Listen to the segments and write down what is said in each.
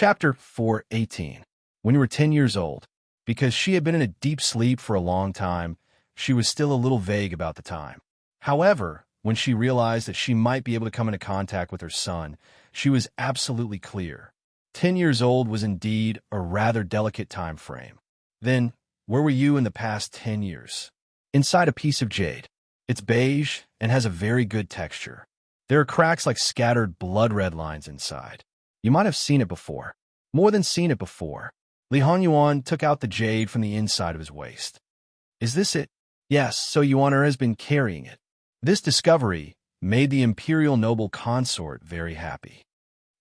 Chapter 418. When you were 10 years old. Because she had been in a deep sleep for a long time, she was still a little vague about the time. However, when she realized that she might be able to come into contact with her son, she was absolutely clear. 10 years old was indeed a rather delicate time frame. Then, where were you in the past 10 years? Inside a piece of jade. It's beige and has a very good texture. There are cracks like scattered blood-red lines inside. You might have seen it before. More than seen it before. Li Hongyuan took out the jade from the inside of his waist. Is this it? Yes, so Yuaner has been carrying it. This discovery made the imperial noble consort very happy.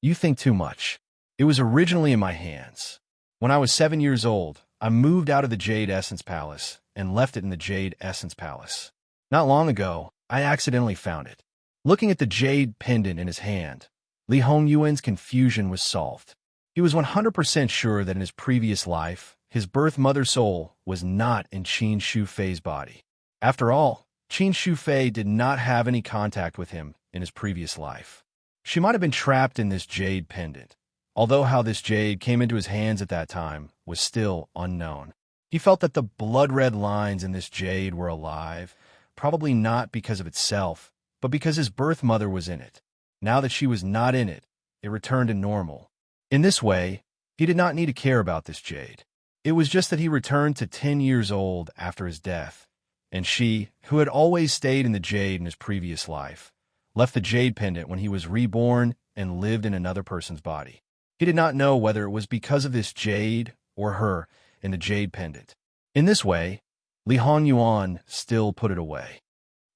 You think too much. It was originally in my hands. When I was 7 years old, I moved out of the Jade Essence Palace and left it in the Jade Essence Palace. Not long ago, I accidentally found it. Looking at the jade pendant in his hand, Li Hongyuan's confusion was solved. He was 100% sure that in his previous life, his birth mother soul was not in Qin Shufei's body. After all, Qin Shufei did not have any contact with him in his previous life. She might have been trapped in this jade pendant, although how this jade came into his hands at that time was still unknown. He felt that the blood-red lines in this jade were alive, probably not because of itself, but because his birth mother was in it. Now that she was not in it, it returned to normal. In this way, he did not need to care about this jade. It was just that he returned to 10 years old after his death, and she, who had always stayed in the jade in his previous life, left the jade pendant when he was reborn and lived in another person's body. He did not know whether it was because of this jade or her in the jade pendant. In this way, Li Hongyuan still put it away.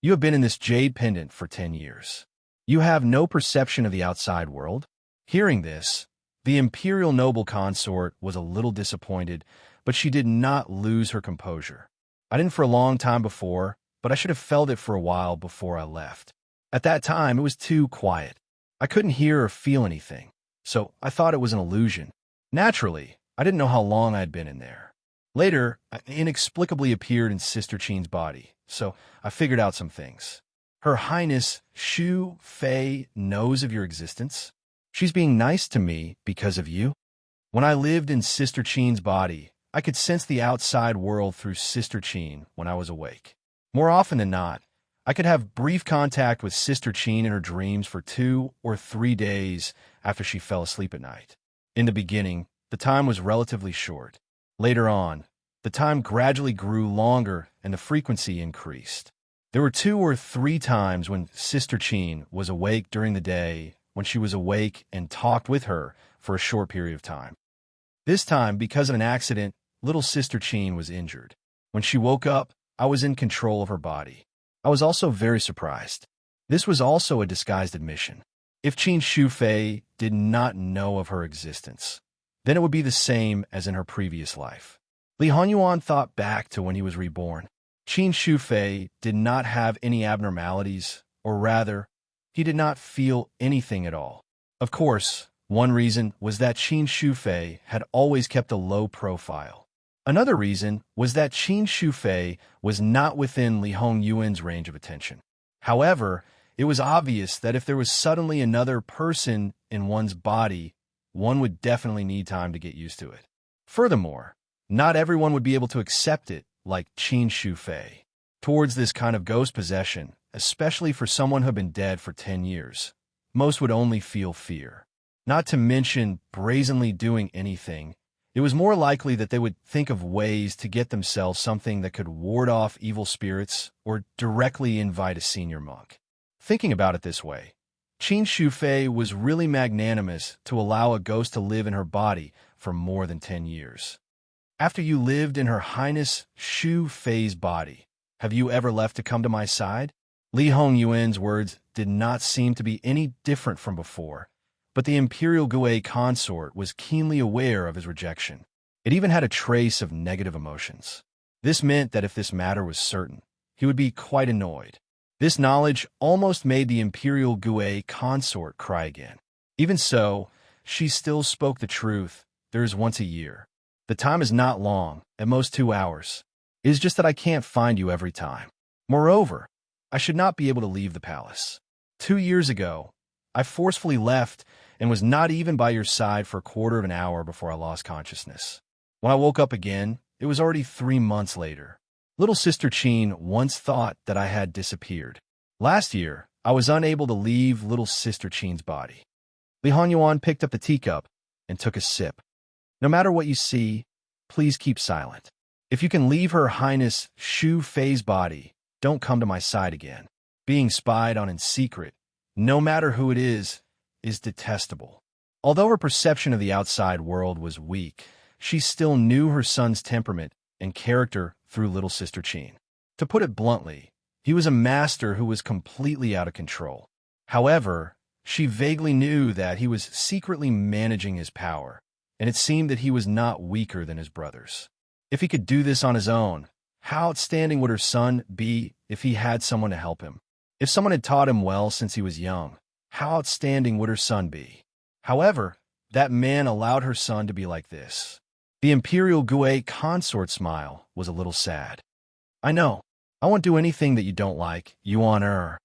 You have been in this jade pendant for 10 years. You have no perception of the outside world. Hearing this, the imperial noble consort was a little disappointed, but she did not lose her composure. I didn't for a long time before, but I should have felt it for a while before I left. At that time, it was too quiet. I couldn't hear or feel anything, so I thought it was an illusion. Naturally, I didn't know how long I had been in there. Later, I inexplicably appeared in Sister Qin's body, so I figured out some things. Her Highness Shu Fei knows of your existence. She's being nice to me because of you. When I lived in Sister Qin's body, I could sense the outside world through Sister Qin when I was awake. More often than not, I could have brief contact with Sister Qin in her dreams for 2 or 3 days after she fell asleep at night. In the beginning, the time was relatively short. Later on, the time gradually grew longer and the frequency increased. There were 2 or 3 times when Sister Qin was awake during the day, when she was awake and talked with her for a short period of time. This time, because of an accident, little Sister Qin was injured. When she woke up, I was in control of her body. I was also very surprised. This was also a disguised admission. If Qin Shufei did not know of her existence, then it would be the same as in her previous life. Li Hongyuan thought back to when he was reborn. Qin Shufei did not have any abnormalities, or rather, he did not feel anything at all. Of course, one reason was that Qin Shufei had always kept a low profile. Another reason was that Qin Shufei was not within Li Hongyuan's range of attention. However, it was obvious that if there was suddenly another person in one's body, one would definitely need time to get used to it. Furthermore, not everyone would be able to accept it like Qin Shufei. Towards this kind of ghost possession, especially for someone who had been dead for 10 years, most would only feel fear. Not to mention brazenly doing anything, it was more likely that they would think of ways to get themselves something that could ward off evil spirits or directly invite a senior monk. Thinking about it this way, Qin Shufei was really magnanimous to allow a ghost to live in her body for more than 10 years. After you lived in Her Highness Shu Fei's body, have you ever left to come to my side? Li Hongyuan's words did not seem to be any different from before, but the Imperial Gue consort was keenly aware of his rejection. It even had a trace of negative emotions. This meant that if this matter was certain, he would be quite annoyed. This knowledge almost made the Imperial Gue consort cry again. Even so, she still spoke the truth. There is once a year. The time is not long, at most 2 hours. It is just that I can't find you every time. Moreover, I should not be able to leave the palace. 2 years ago, I forcefully left and was not even by your side for a quarter of an hour before I lost consciousness. When I woke up again, it was already 3 months later. Little Sister Qin once thought that I had disappeared. Last year, I was unable to leave Little Sister Qin's body. Li Hanyuan picked up the teacup and took a sip. No matter what you see, please keep silent. If you can leave Her Highness Shu Fei's body, don't come to my side again. Being spied on in secret, no matter who it is detestable. Although her perception of the outside world was weak, she still knew her son's temperament and character through Little Sister Qin. To put it bluntly, he was a master who was completely out of control. However, she vaguely knew that he was secretly managing his power, and it seemed that he was not weaker than his brothers. If he could do this on his own, how outstanding would her son be if he had someone to help him? If someone had taught him well since he was young, how outstanding would her son be? However, that man allowed her son to be like this. The Imperial Gue consort smile was a little sad. I know. I won't do anything that you don't like, Yuan.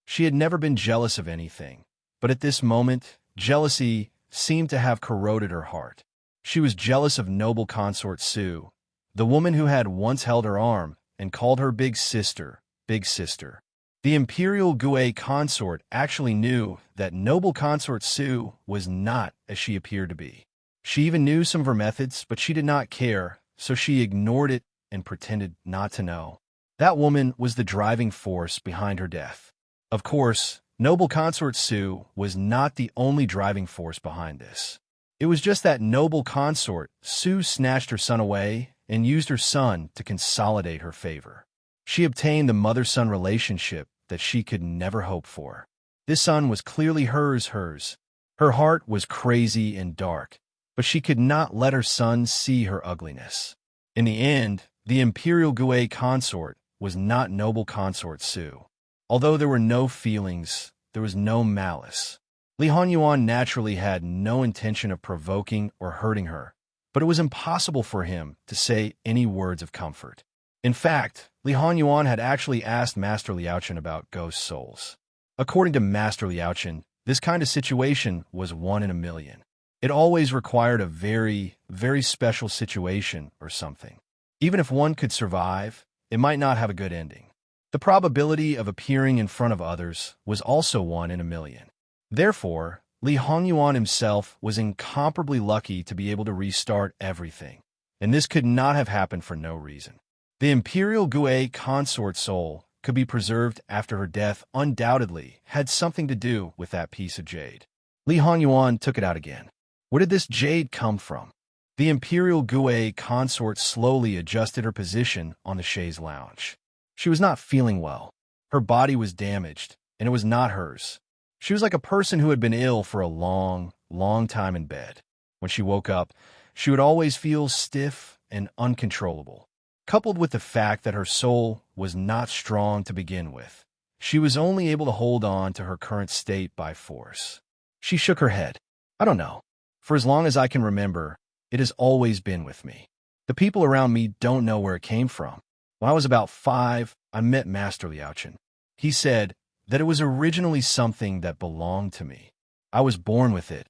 She had never been jealous of anything, but at this moment, jealousy seemed to have corroded her heart. She was jealous of noble consort Su, the woman who had once held her arm and called her big sister, big sister. The Imperial Gue consort actually knew that noble consort Su was not as she appeared to be. She even knew some of her methods, but she did not care, so she ignored it and pretended not to know. That woman was the driving force behind her death. Of course, noble consort Su was not the only driving force behind this. It was just that noble consort Su snatched her son away and used her son to consolidate her favor. She obtained the mother-son relationship that she could never hope for. This son was clearly hers. Her heart was crazy and dark, but she could not let her son see her ugliness. In the end, the Imperial Gue consort was not noble consort Su. Although there were no feelings, there was no malice. Li Hanyuan naturally had no intention of provoking or hurting her, but it was impossible for him to say any words of comfort. In fact, Li Hanyuan had actually asked Master Liaochen about ghost souls. According to Master Liaochen, this kind of situation was 1 in a million. It always required a very, very special situation or something. Even if one could survive, it might not have a good ending. The probability of appearing in front of others was also 1 in a million. Therefore, Li Hanyuan himself was incomparably lucky to be able to restart everything, and this could not have happened for no reason. The Imperial Gue consort soul could be preserved after her death undoubtedly had something to do with that piece of jade. Li Hanyuan took it out again. Where did this jade come from? The Imperial Gue consort slowly adjusted her position on the chaise lounge. She was not feeling well. Her body was damaged, and it was not hers. She was like a person who had been ill for a long, long time in bed. When she woke up, she would always feel stiff and uncontrollable. Coupled with the fact that her soul was not strong to begin with, she was only able to hold on to her current state by force. She shook her head. I don't know. For as long as I can remember, it has always been with me. The people around me don't know where it came from. When I was about 5, I met Master Liaochen. He said that it was originally something that belonged to me. I was born with it,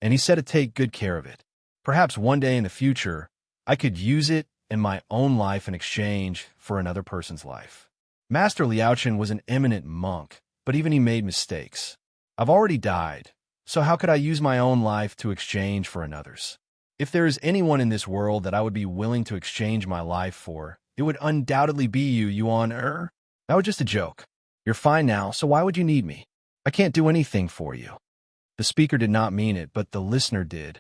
and he said to take good care of it. Perhaps one day in the future, I could use it in my own life in exchange for another person's life. Master Liaochen was an eminent monk, but even he made mistakes. I've already died, so how could I use my own life to exchange for another's? If there is anyone in this world that I would be willing to exchange my life for, it would undoubtedly be you, Yuan. That was just a joke. You're fine now, so why would you need me? I can't do anything for you. The speaker did not mean it, but the listener did.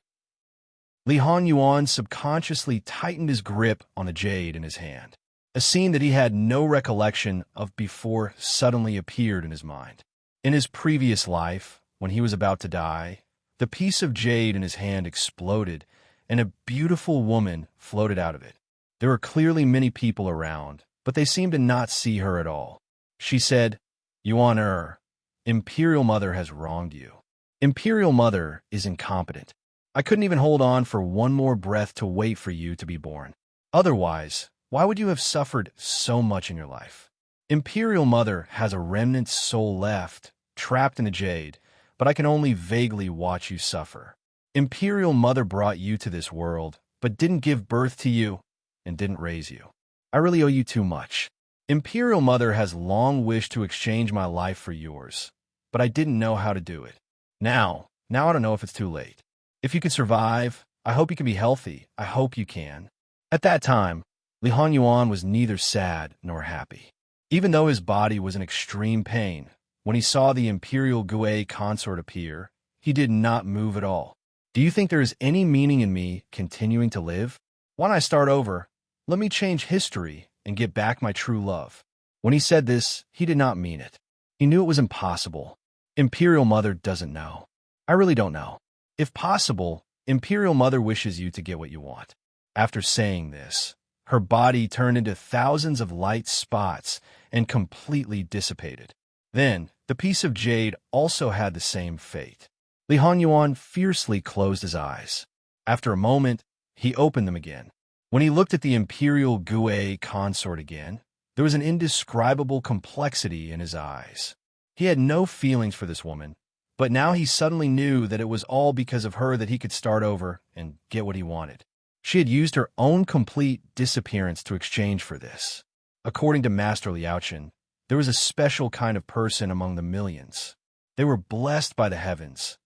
Li Hanyuan subconsciously tightened his grip on the jade in his hand. A scene that he had no recollection of before suddenly appeared in his mind. In his previous life, when he was about to die, the piece of jade in his hand exploded, and a beautiful woman floated out of it. There were clearly many people around, but they seemed to not see her at all. She said, Yuan, Imperial Mother has wronged you. Imperial Mother is incompetent. I couldn't even hold on for one more breath to wait for you to be born. Otherwise, why would you have suffered so much in your life? Imperial Mother has a remnant soul left, trapped in the jade, but I can only vaguely watch you suffer. Imperial Mother brought you to this world, but didn't give birth to you and didn't raise you. I really owe you too much. Imperial Mother has long wished to exchange my life for yours, but I didn't know how to do it. Now I don't know if it's too late. If you can survive, I hope you can be healthy. I hope you can. At that time, Li Honyuan was neither sad nor happy. Even though his body was in extreme pain, when he saw the Imperial Gue consort appear, he did not move at all. Do you think there is any meaning in me continuing to live? Why don't I start over? Let me change history and get back my true love. When he said this, he did not mean it. He knew it was impossible. Imperial Mother doesn't know. I really don't know. If possible, Imperial Mother wishes you to get what you want. After saying this, her body turned into thousands of light spots and completely dissipated. Then, the piece of jade also had the same fate. Li Honyuan fiercely closed his eyes. After a moment, he opened them again. When he looked at the Imperial Gue consort again, there was an indescribable complexity in his eyes. He had no feelings for this woman, but now he suddenly knew that it was all because of her that he could start over and get what he wanted. She had used her own complete disappearance to exchange for this. According to Master Liaochen, there was a special kind of person among the millions. They were blessed by the heavens.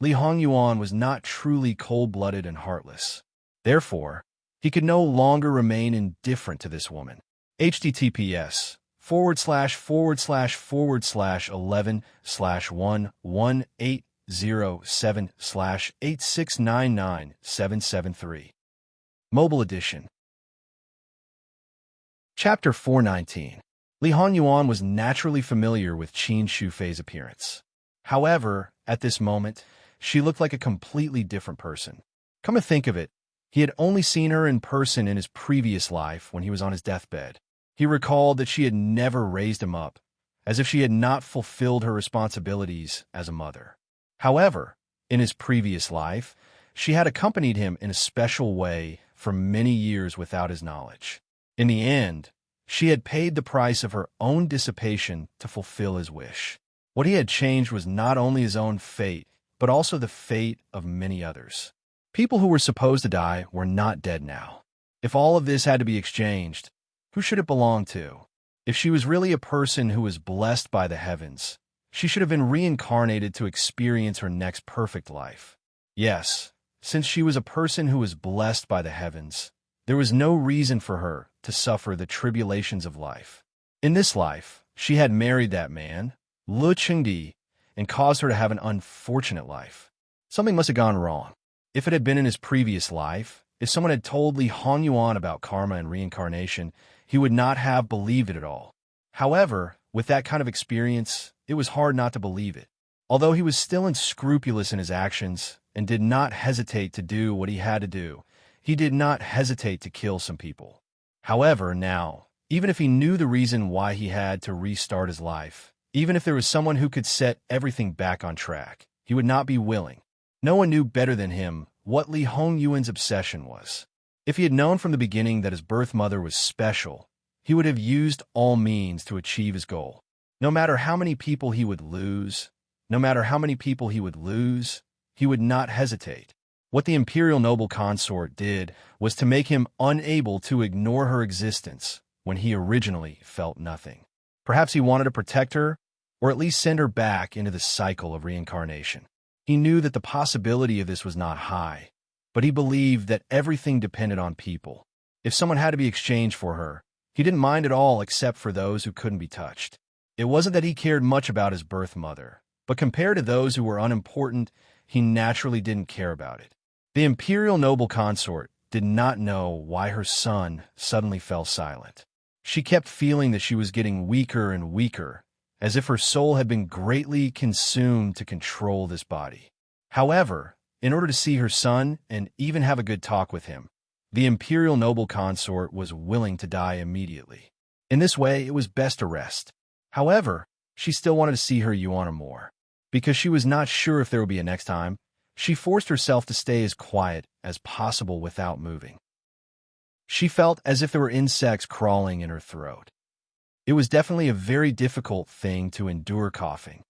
Li Honyuan was not truly cold-blooded and heartless. Therefore, he could no longer remain indifferent to this woman. https://11/11807/8699773. Mobile Edition. Chapter 419. Li Honyuan was naturally familiar with Qin Shufei's appearance. However, at this moment, she looked like a completely different person. Come to think of it, he had only seen her in person in his previous life when he was on his deathbed. He recalled that she had never raised him up, as if she had not fulfilled her responsibilities as a mother. However, in his previous life, she had accompanied him in a special way for many years without his knowledge. In the end, she had paid the price of her own dissipation to fulfill his wish. What he had changed was not only his own fate, but also the fate of many others. People who were supposed to die were not dead now. If all of this had to be exchanged, who should it belong to? If she was really a person who was blessed by the heavens, she should have been reincarnated to experience her next perfect life. Yes, since she was a person who was blessed by the heavens, there was no reason for her to suffer the tribulations of life. In this life, she had married that man, Lu Qingdi, and caused her to have an unfortunate life. Something must have gone wrong. If it had been in his previous life, if someone had told Li Honyuan about karma and reincarnation, he would not have believed it at all. However, with that kind of experience, it was hard not to believe it. Although he was still unscrupulous in his actions and did not hesitate to do what he had to do, he did not hesitate to kill some people. However, now, even if he knew the reason why he had to restart his life, even if there was someone who could set everything back on track, he would not be willing. No one knew better than him what Li Hongyuan's obsession was. If he had known from the beginning that his birth mother was special, he would have used all means to achieve his goal. No matter how many people he would lose, he would not hesitate. What the imperial noble consort did was to make him unable to ignore her existence when he originally felt nothing. Perhaps he wanted to protect her, or at least send her back into the cycle of reincarnation. He knew that the possibility of this was not high, but he believed that everything depended on people. If someone had to be exchanged for her, he didn't mind at all except for those who couldn't be touched. It wasn't that he cared much about his birth mother, but compared to those who were unimportant, he naturally didn't care about it. The imperial noble consort did not know why her son suddenly fell silent. She kept feeling that she was getting weaker and weaker, as if her soul had been greatly consumed to control this body. However, in order to see her son and even have a good talk with him, the imperial noble consort was willing to die immediately. In this way, it was best to rest. However, she still wanted to see her Yuana more. Because she was not sure if there would be a next time, she forced herself to stay as quiet as possible without moving. She felt as if there were insects crawling in her throat. It was definitely a very difficult thing to endure coughing.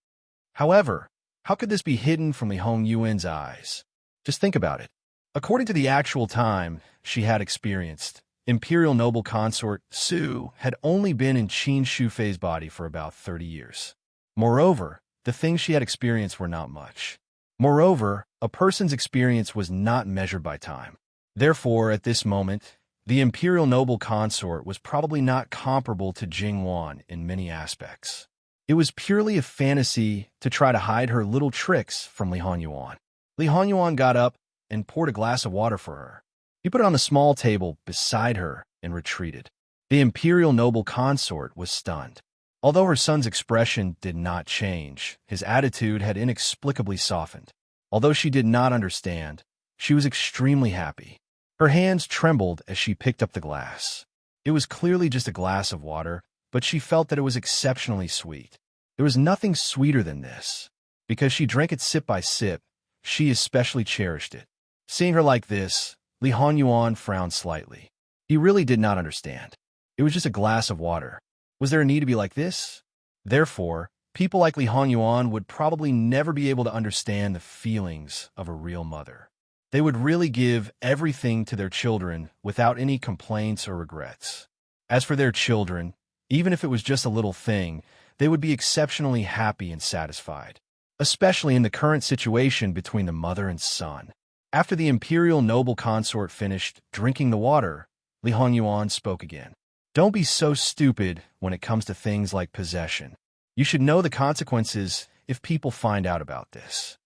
However, How could this be hidden from Li Hongyuan's eyes? Just think about it. According to the actual time she had experienced, Imperial Noble Consort Su had only been in Qin Shufei's body for about 30 years. Moreover, the things she had experienced were not much. Moreover, a person's experience was not measured by time. Therefore, at this moment, the Imperial Noble Consort was probably not comparable to Jingwan in many aspects. It was purely a fantasy to try to hide her little tricks from Li Hongyuan. Li Hongyuan got up and poured a glass of water for her. He put it on the small table beside her and retreated. The Imperial Noble Consort was stunned. Although her son's expression did not change, his attitude had inexplicably softened. Although she did not understand, she was extremely happy. Her hands trembled as she picked up the glass. It was clearly just a glass of water, but she felt that it was exceptionally sweet. There was nothing sweeter than this. Because she drank it sip by sip, she especially cherished it. Seeing her like this, Li Hongyuan frowned slightly. He really did not understand. It was just a glass of water. Was there a need to be like this? Therefore, people like Li Hongyuan would probably never be able to understand the feelings of a real mother. They would really give everything to their children without any complaints or regrets. As for their children, even if it was just a little thing, they would be exceptionally happy and satisfied, especially in the current situation between the mother and son. After the Imperial Noble Consort finished drinking the water, Li Hongyuan spoke again. Don't be so stupid when it comes to things like possession. You should know the consequences if people find out about this.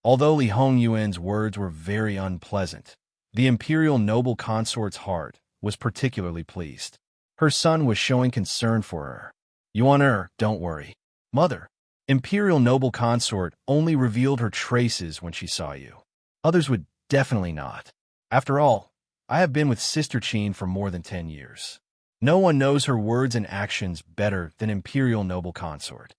Although Li Hongyuan's words were very unpleasant, the Imperial Noble Consort's heart was particularly pleased. Her son was showing concern for her. Yuan, don't worry. Mother, Imperial Noble Consort only revealed her traces when she saw you. Others would definitely not. After all, I have been with Sister Qin for more than 10 years. No one knows her words and actions better than Imperial Noble Consort.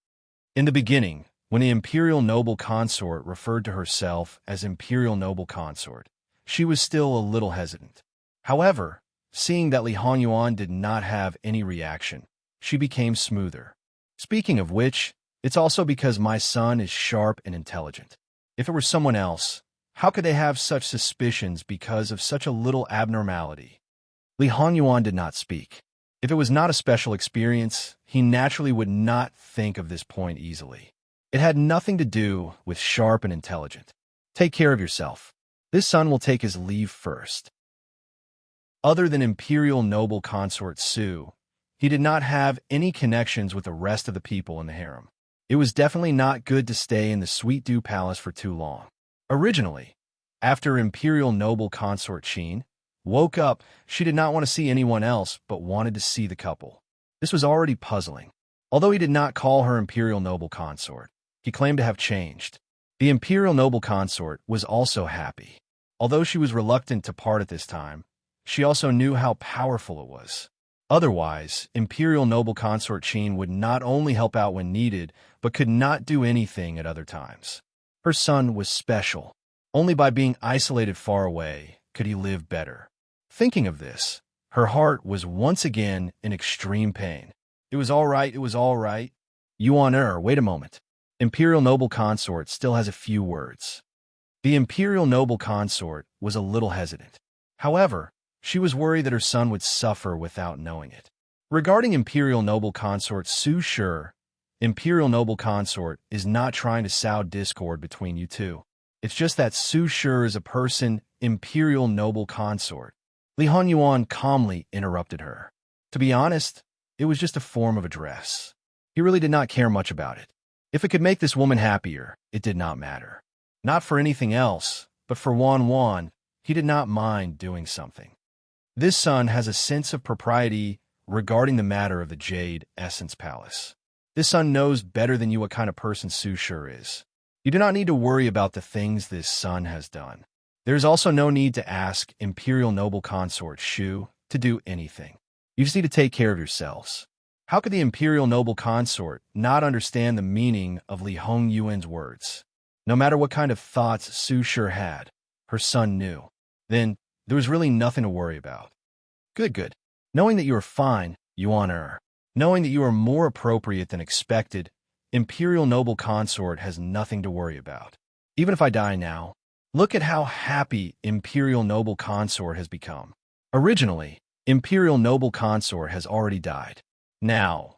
In the beginning, when the Imperial Noble Consort referred to herself as Imperial Noble Consort, she was still a little hesitant. However, seeing that Li Hongyuan did not have any reaction, she became smoother. Speaking of which, it's also because my son is sharp and intelligent. If it were someone else, how could they have such suspicions because of such a little abnormality? Li Hongyuan did not speak. If it was not a special experience, he naturally would not think of this point easily. It had nothing to do with sharp and intelligent. Take care of yourself. This son will take his leave first. Other than Imperial Noble Consort Su, he did not have any connections with the rest of the people in the harem. It was definitely not good to stay in the Sweet Dew Palace for too long. Originally, after Imperial Noble Consort Qin woke up, she did not want to see anyone else but wanted to see the couple. This was already puzzling. Although he did not call her Imperial Noble Consort, he claimed to have changed. The Imperial Noble Consort was also happy. Although she was reluctant to part at this time, she also knew how powerful it was. Otherwise, Imperial Noble Consort Qin would not only help out when needed, but could not do anything at other times. Her son was special. Only by being isolated far away could he live better. Thinking of this, her heart was once again in extreme pain. It was all right. Yuan, wait a moment. Imperial Noble Consort still has a few words. The Imperial Noble Consort was a little hesitant. However, she was worried that her son would suffer without knowing it. Regarding Imperial Noble Consort Su Shi, Imperial Noble Consort is not trying to sow discord between you two. It's just that Su Shi is a person, Imperial Noble Consort. Li Hongyuan calmly interrupted her. To be honest, it was just a form of address. He really did not care much about it. If it could make this woman happier, it did not matter. Not for anything else, but for Wan, he did not mind doing something. This son has a sense of propriety regarding the matter of the Jade Essence Palace. This son knows better than you what kind of person Su Shi is. You do not need to worry about the things this son has done. There is also no need to ask Imperial Noble Consort Shu to do anything. You just need to take care of yourselves. How could the Imperial Noble Consort not understand the meaning of Li Hongyuan's words? No matter what kind of thoughts Su Shi had, her son knew. Then, there was really nothing to worry about. Good. Knowing that you are fine, Yuan, knowing that you are more appropriate than expected, Imperial noble consort has nothing to worry about. Even if I die now, look at how happy Imperial noble consort has become. Originally, Imperial noble consort has already died. Now,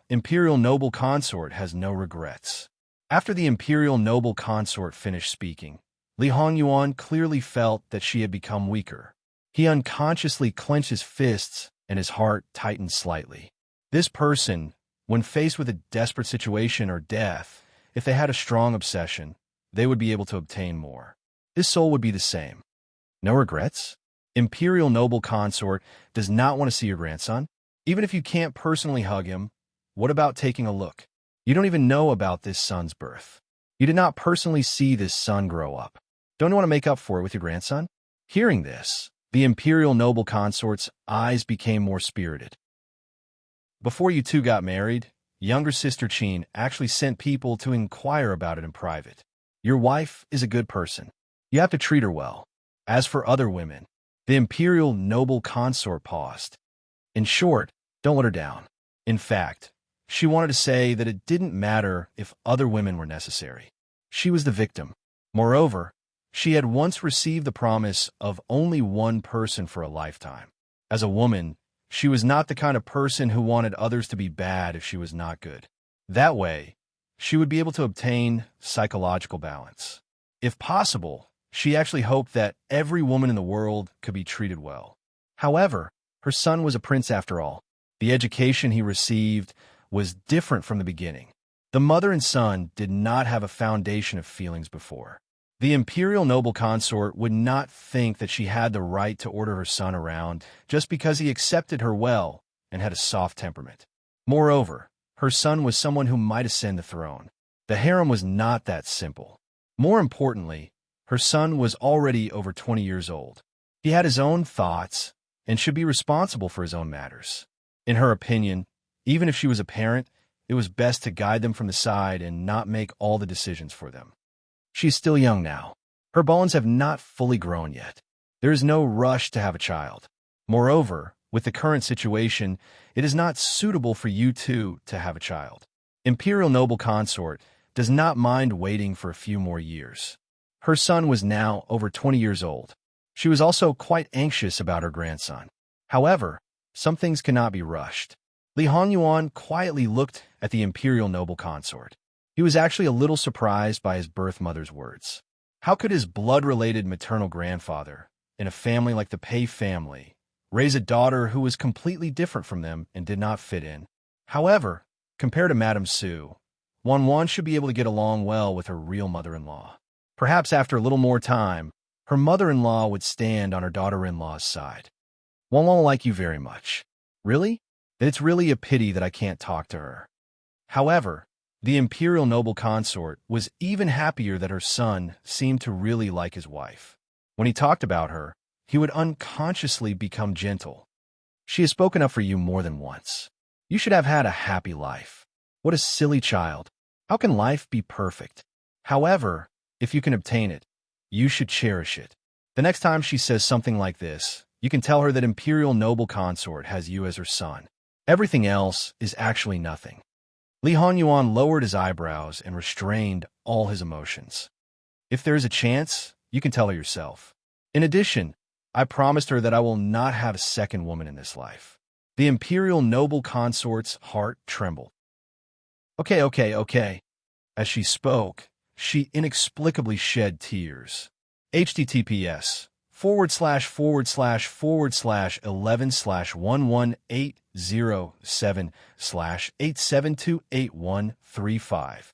Imperial noble consort has no regrets. After the Imperial noble consort finished speaking, Li Hongyuan clearly felt that she had become weaker. He unconsciously clenched his fists and his heart tightened slightly. This person, when faced with a desperate situation or death, if they had a strong obsession, they would be able to obtain more. His soul would be the same. No regrets? Imperial noble consort does not want to see your grandson? Even if you can't personally hug him, what about taking a look? You don't even know about this son's birth. You did not personally see this son grow up. Don't you want to make up for it with your grandson? Hearing this, the Imperial noble consort's eyes became more spirited. Before you two got married, younger sister Qin actually sent people to inquire about it in private. Your wife is a good person. You have to treat her well. As for other women, the Imperial noble consort paused. In short, don't let her down. In fact, she wanted to say that it didn't matter if other women were necessary. She was the victim. Moreover, she had once received the promise of only one person for a lifetime. As a woman, she was not the kind of person who wanted others to be bad if she was not good. That way, she would be able to obtain psychological balance. If possible, she actually hoped that every woman in the world could be treated well. However, her son was a prince after all. The education he received was different from the beginning. The mother and son did not have a foundation of feelings before. The Imperial noble consort would not think that she had the right to order her son around just because he accepted her well and had a soft temperament. Moreover, her son was someone who might ascend the throne. The harem was not that simple. More importantly, her son was already over 20 years old. He had his own thoughts and should be responsible for his own matters. In her opinion, even if she was a parent, it was best to guide them from the side and not make all the decisions for them. She's still young now. Her bones have not fully grown yet. There is no rush to have a child. Moreover, with the current situation, it is not suitable for you two to have a child. Imperial noble consort does not mind waiting for a few more years. Her son was now over 20 years old. She was also quite anxious about her grandson. However, some things cannot be rushed. Li Hongyuan quietly looked at the Imperial noble consort. He was actually a little surprised by his birth mother's words. How could his blood-related maternal grandfather, in a family like the Pei family, raise a daughter who was completely different from them and did not fit in? However, compared to Madame Su, Wan should be able to get along well with her real mother-in-law. Perhaps after a little more time, her mother-in-law would stand on her daughter-in-law's side. Wan will like you very much. Really? Then it's really a pity that I can't talk to her. However, the Imperial noble consort was even happier that her son seemed to really like his wife. When he talked about her, he would unconsciously become gentle. She has spoken up for you more than once. You should have had a happy life. What a silly child. How can life be perfect? However, if you can obtain it, you should cherish it. The next time she says something like this, you can tell her that Imperial noble consort has you as her son. Everything else is actually nothing. Li Hongyuan lowered his eyebrows and restrained all his emotions. If there is a chance, you can tell her yourself. In addition, I promised her that I will not have a second woman in this life. The Imperial noble consort's heart trembled. Okay. As she spoke, she inexplicably shed tears. https://11/11/11807/8728135.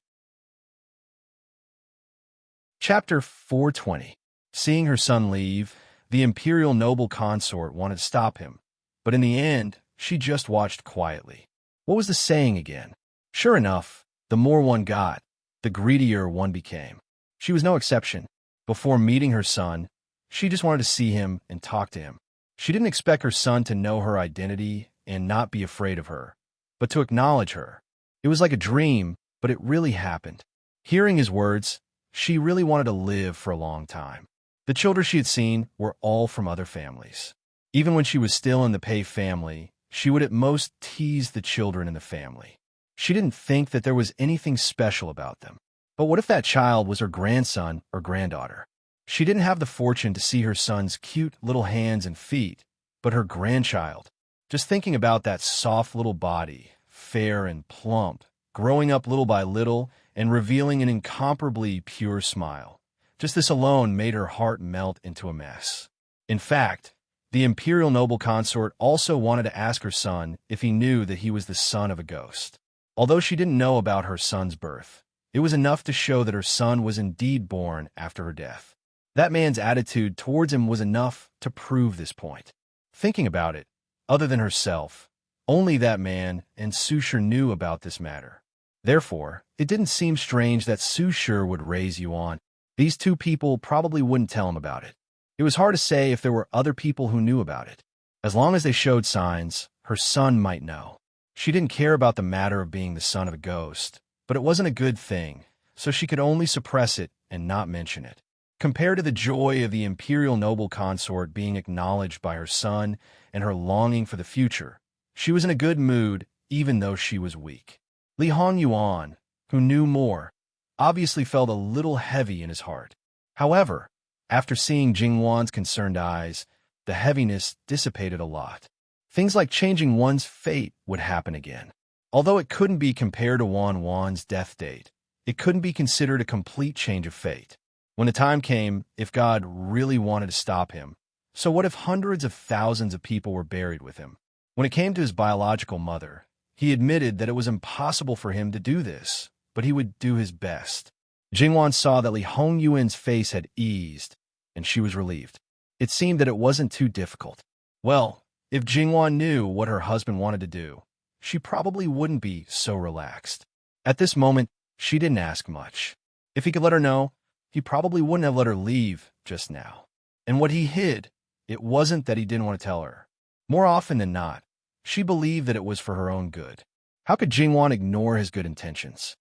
Chapter 420. Seeing her son leave, the Imperial noble consort wanted to stop him, but in the end, she just watched quietly. What was the saying again? Sure enough, the more one got, the greedier one became. She was no exception. Before meeting her son, she just wanted to see him and talk to him. She didn't expect her son to know her identity and not be afraid of her, but to acknowledge her. It was like a dream, but it really happened. Hearing his words, she really wanted to live for a long time. The children she had seen were all from other families. Even when she was still in the Pei family, she would at most tease the children in the family. She didn't think that there was anything special about them. But what if that child was her grandson or granddaughter? She didn't have the fortune to see her son's cute little hands and feet, but her grandchild. Just thinking about that soft little body, fair and plump, growing up little by little and revealing an incomparably pure smile. Just this alone made her heart melt into a mess. In fact, the imperial noble consort also wanted to ask her son if he knew that he was the son of a ghost. Although she didn't know about her son's birth, it was enough to show that her son was indeed born after her death. That man's attitude towards him was enough to prove this point. Thinking about it, other than herself, only that man and Su Shi knew about this matter. Therefore, it didn't seem strange that Su Shi would raise Yuan. These two people probably wouldn't tell him about it. It was hard to say if there were other people who knew about it. As long as they showed signs, her son might know. She didn't care about the matter of being the son of a ghost, but it wasn't a good thing, so she could only suppress it and not mention it. Compared to the joy of the imperial noble consort being acknowledged by her son and her longing for the future, she was in a good mood even though she was weak. Li Hongyuan, who knew more, obviously felt a little heavy in his heart. However, after seeing Jingwan's concerned eyes, the heaviness dissipated a lot. Things like changing one's fate would happen again. Although it couldn't be compared to Wan's death date, it couldn't be considered a complete change of fate. When the time came, if God really wanted to stop him, so what if hundreds of thousands of people were buried with him? When it came to his biological mother, he admitted that it was impossible for him to do this, but he would do his best. Jingwan saw that Li Hongyuan's face had eased, and she was relieved. It seemed that it wasn't too difficult. Well, if Jingwan knew what her husband wanted to do, she probably wouldn't be so relaxed. At this moment, she didn't ask much. If he could let her know, he probably wouldn't have let her leave just now. And what he hid, it wasn't that he didn't want to tell her. More often than not, she believed that it was for her own good. How could Jingwan ignore his good intentions?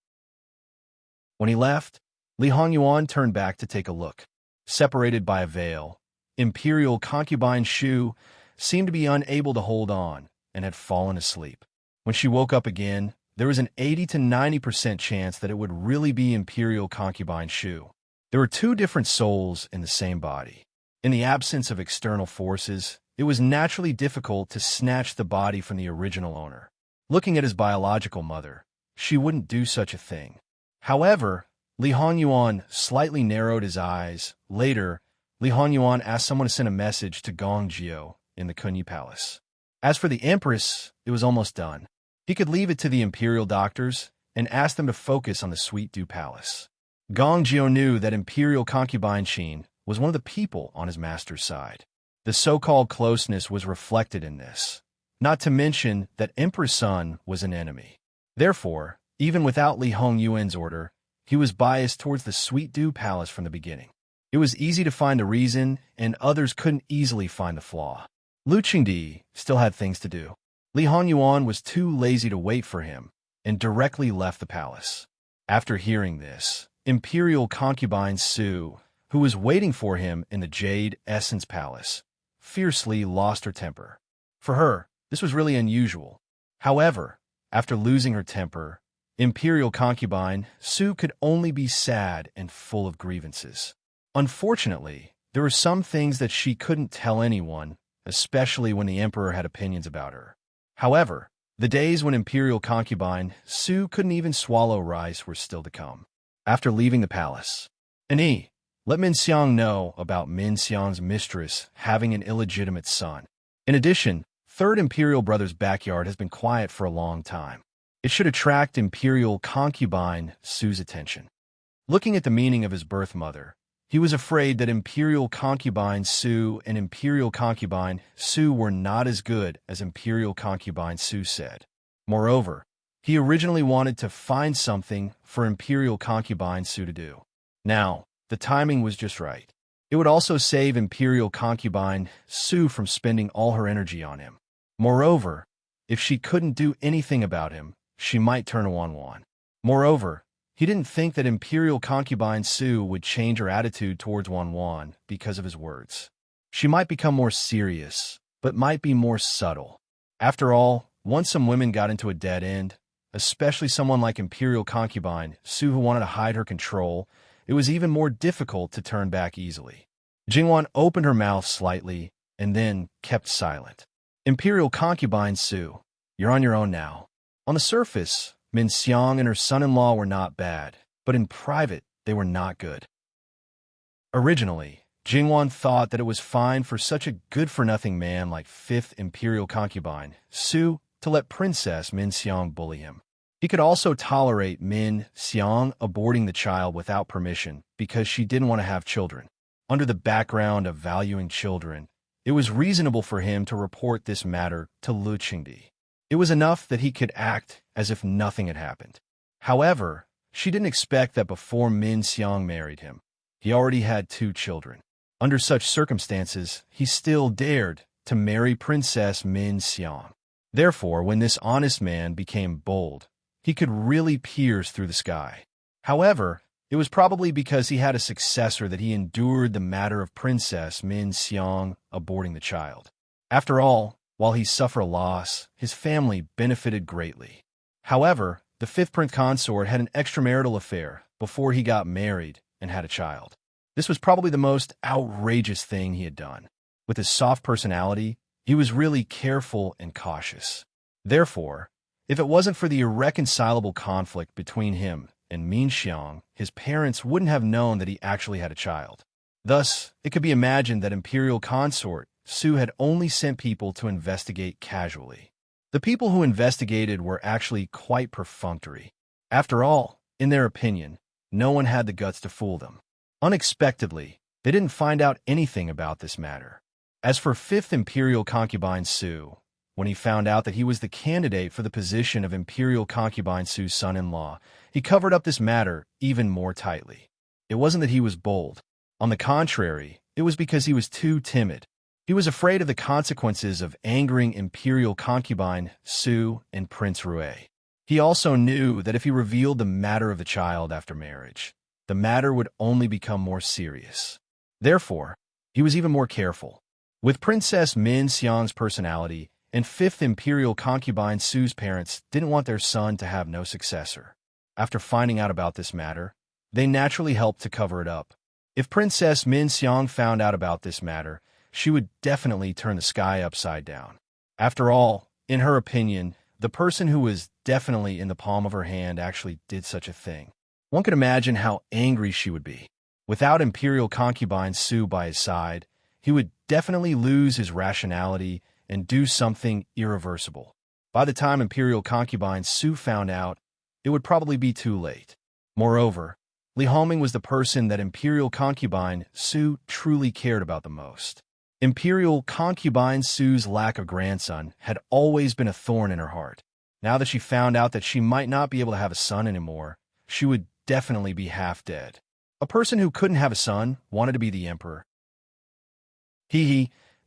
When he left, Li Hongyuan turned back to take a look. Separated by a veil, imperial concubine Shu seemed to be unable to hold on and had fallen asleep. When she woke up again, there was an 80 to 90% chance that it would really be imperial concubine Shu. There were two different souls in the same body. In the absence of external forces, it was naturally difficult to snatch the body from the original owner. Looking at his biological mother, she wouldn't do such a thing. However, Li Hongyuan slightly narrowed his eyes. Later, Li Hongyuan asked someone to send a message to Gongjiu in the Kunyi Palace. As for the Empress, it was almost done. He could leave it to the imperial doctors and ask them to focus on the Sweet Dew Palace. Gongjiu knew that imperial concubine Qin was one of the people on his master's side. The so-called closeness was reflected in this, not to mention that Emperor's son was an enemy. Therefore, even without Li Hongyuan's order, he was biased towards the Sweet Dew Palace from the beginning. It was easy to find a reason, and others couldn't easily find the flaw. Lu Qingdi still had things to do. Li Hongyuan was too lazy to wait for him and directly left the palace. After hearing this, imperial concubine Su, who was waiting for him in the Jade Essence Palace, fiercely lost her temper. For her, this was really unusual. However, after losing her temper, imperial concubine Su could only be sad and full of grievances. Unfortunately, there were some things that she couldn't tell anyone, especially when the emperor had opinions about her. However, the days when imperial concubine Su couldn't even swallow rice were still to come. After leaving the palace, Ani, let Min Xiang know about Min Xiang's mistress having an illegitimate son. In addition, Third Imperial Brother's backyard has been quiet for a long time. It should attract imperial concubine Su's attention. Looking at the meaning of his birth mother, he was afraid that imperial concubine Su and imperial concubine Su were not as good as imperial concubine Su said. Moreover, he originally wanted to find something for imperial concubine Su to do. Now, the timing was just right. It would also save imperial concubine Su from spending all her energy on him. Moreover, if she couldn't do anything about him, she might turn to Wan. Moreover, he didn't think that imperial concubine Su would change her attitude towards Wan because of his words. She might become more serious, but might be more subtle. After all, once some women got into a dead end, especially someone like Imperial Concubine Su who wanted to hide her control, it was even more difficult to turn back easily. Jingwan opened her mouth slightly and then kept silent. Imperial Concubine Su, you're on your own now. On the surface, Min Xiang and her son-in-law were not bad, but in private, they were not good. Originally, Jingwan thought that it was fine for such a good-for-nothing man like 5th Imperial Concubine Su to let Princess Min Xiang bully him. He could also tolerate Min Xiang aborting the child without permission because she didn't want to have children. Under the background of valuing children, it was reasonable for him to report this matter to Lu Qingdi. It was enough that he could act as if nothing had happened. However, she didn't expect that before Min Xiang married him, he already had 2 children. Under such circumstances, he still dared to marry Princess Min Xiang. Therefore, when this honest man became bold, he could really pierce through the sky. However, it was probably because he had a successor that he endured the matter of Princess Min Xiang aborting the child. After all, while he suffered a loss, his family benefited greatly. However, the 5th Prince Consort had an extramarital affair before he got married and had a child. This was probably the most outrageous thing he had done. With his soft personality, he was really careful and cautious. Therefore, if it wasn't for the irreconcilable conflict between him and Min Xiang, his parents wouldn't have known that he actually had a child. Thus, it could be imagined that Imperial Consort Su had only sent people to investigate casually. The people who investigated were actually quite perfunctory. After all, in their opinion, no one had the guts to fool them. Unexpectedly, they didn't find out anything about this matter. As for 5th Imperial Concubine Su, when he found out that he was the candidate for the position of Imperial Concubine Su's son-in-law, he covered up this matter even more tightly. It wasn't that he was bold. On the contrary, it was because he was too timid. He was afraid of the consequences of angering Imperial Concubine Su and Prince Rue. He also knew that if he revealed the matter of the child after marriage, the matter would only become more serious. Therefore, he was even more careful. With Princess Min Xiang's personality, and 5th Imperial Concubine Su's parents didn't want their son to have no successor. After finding out about this matter, they naturally helped to cover it up. If Princess Min Xiang found out about this matter, she would definitely turn the sky upside down. After all, in her opinion, the person who was definitely in the palm of her hand actually did such a thing. One could imagine how angry she would be. Without Imperial Concubine Su by his side, he would definitely lose his rationality and do something irreversible. By the time Imperial Concubine Su found out, it would probably be too late. Moreover, Li Hongming was the person that Imperial Concubine Su truly cared about the most. Imperial Concubine Su's lack of grandson had always been a thorn in her heart. Now that she found out that she might not be able to have a son anymore, she would definitely be half dead. A person who couldn't have a son wanted to be the emperor.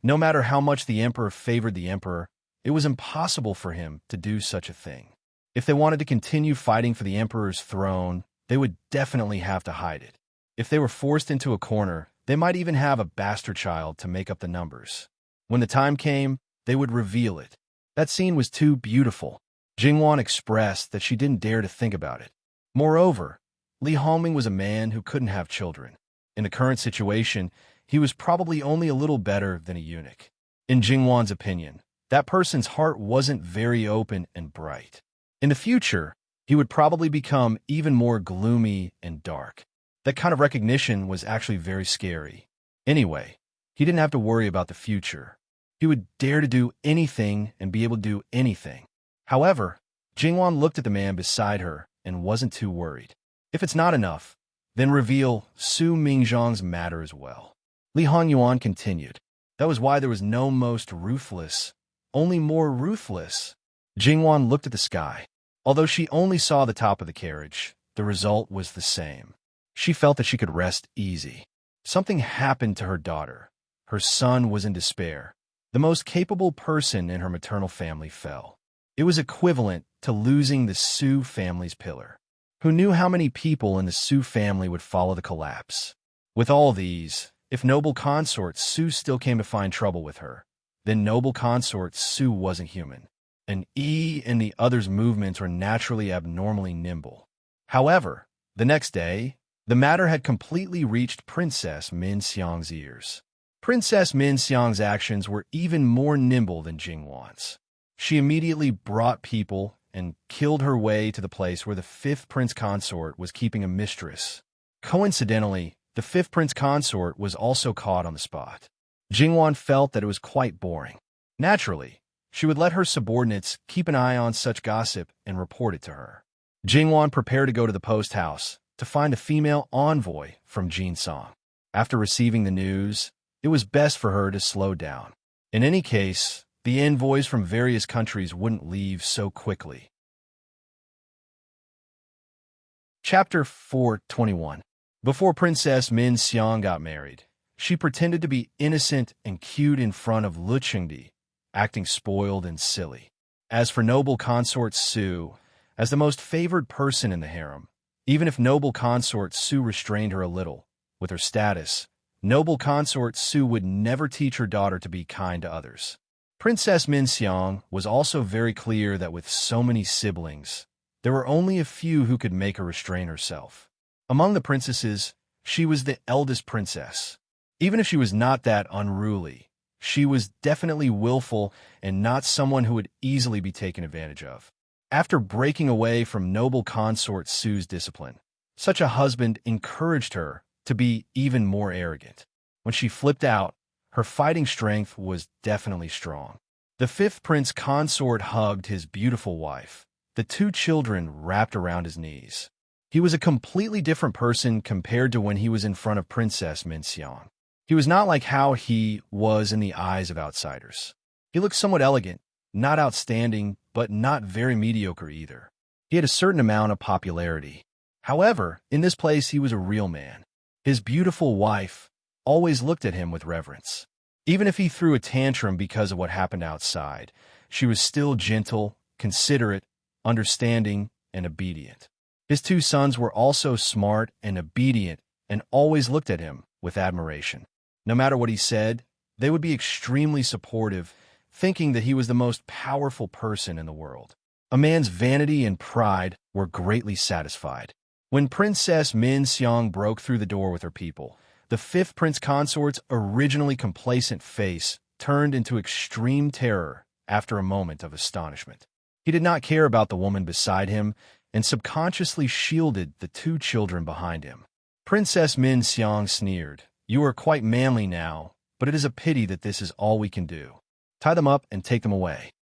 No matter how much the emperor favored the emperor, it was impossible for him to do such a thing. If they wanted to continue fighting for the emperor's throne, they would definitely have to hide it. If they were forced into a corner, they might even have a bastard child to make up the numbers. When the time came, they would reveal it. That scene was too beautiful. Jingwan expressed that she didn't dare to think about it. Moreover, Li Hongming was a man who couldn't have children. In the current situation, he was probably only a little better than a eunuch. In Jingwan's opinion, that person's heart wasn't very open and bright. In the future, he would probably become even more gloomy and dark. That kind of recognition was actually very scary. Anyway, he didn't have to worry about the future. He would dare to do anything and be able to do anything. However, Jingwan looked at the man beside her and wasn't too worried. If it's not enough, then reveal Su Mingzhang's matter as well. Li Hongyuan continued. That was why there was no most ruthless, only more ruthless. Jingwan looked at the sky. Although she only saw the top of the carriage, the result was the same. She felt that she could rest easy. Something happened to her daughter. Her son was in despair. The most capable person in her maternal family fell. It was equivalent to losing the Su family's pillar. Who knew how many people in the Su family would follow the collapse? With all these, if noble consort Su still came to find trouble with her, then noble consort Su wasn't human. An E in the other's movements were naturally abnormally nimble. However, the next day, the matter had completely reached Princess Min Xiang's ears. Princess Min Xiang's actions were even more nimble than Jingwan's. She immediately brought people and killed her way to the place where the fifth prince consort was keeping a mistress. Coincidentally, the fifth prince consort was also caught on the spot. Jingwan felt that it was quite boring. Naturally, she would let her subordinates keep an eye on such gossip and report it to her. Jingwan prepared to go to the post house to find a female envoy from Jinsong. After receiving the news, it was best for her to slow down. In any case, the envoys from various countries wouldn't leave so quickly. Chapter 421. Before Princess Min Xiang got married, she pretended to be innocent and cute in front of Lu Chengdi, acting spoiled and silly. As for noble consort Su, as the most favored person in the harem, even if noble consort Su restrained her a little, with her status, noble consort Su would never teach her daughter to be kind to others. Princess Min Xiang was also very clear that with so many siblings, there were only a few who could make her restrain herself. Among the princesses, she was the eldest princess. Even if she was not that unruly, she was definitely willful and not someone who would easily be taken advantage of. After breaking away from noble consort Su's discipline, such a husband encouraged her to be even more arrogant. When she flipped out, her fighting strength was definitely strong. The fifth prince consort hugged his beautiful wife. The two children wrapped around his knees. He was a completely different person compared to when he was in front of Princess Min Xiang. He was not like how he was in the eyes of outsiders. He looked somewhat elegant, not outstanding, but not very mediocre either. He had a certain amount of popularity. However, in this place he was a real man. His beautiful wife always looked at him with reverence. Even if he threw a tantrum because of what happened outside, she was still gentle, considerate, understanding, and obedient. His two sons were also smart and obedient and always looked at him with admiration. No matter what he said, they would be extremely supportive, thinking that he was the most powerful person in the world. A man's vanity and pride were greatly satisfied. When Princess Min Xiang broke through the door with her people, the fifth prince consort's originally complacent face turned into extreme terror after a moment of astonishment. He did not care about the woman beside him and subconsciously shielded the two children behind him. Princess Min Xiang sneered, "You are quite manly now, but it is a pity that this is all we can do. Tie them up and take them away."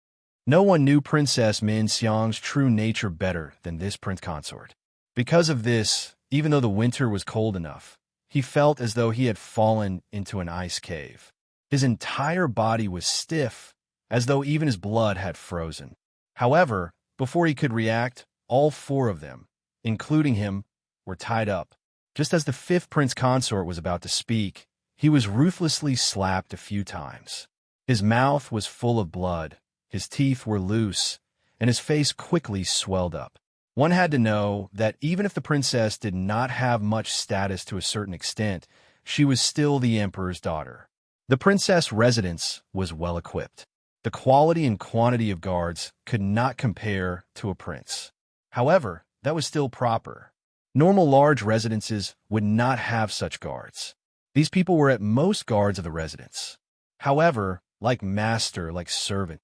No one knew Princess Min Xiang's true nature better than this prince consort. Because of this, even though the winter was cold enough, he felt as though he had fallen into an ice cave. His entire body was stiff, as though even his blood had frozen. However, before he could react, all four of them, including him, were tied up. Just as the fifth prince consort was about to speak, he was ruthlessly slapped a few times. His mouth was full of blood, his teeth were loose, and his face quickly swelled up. One had to know that even if the princess did not have much status to a certain extent, she was still the emperor's daughter. The princess residence was well equipped. The quality and quantity of guards could not compare to a prince. However, that was still proper. Normal large residences would not have such guards. These people were at most guards of the residence. However, like master, like servant.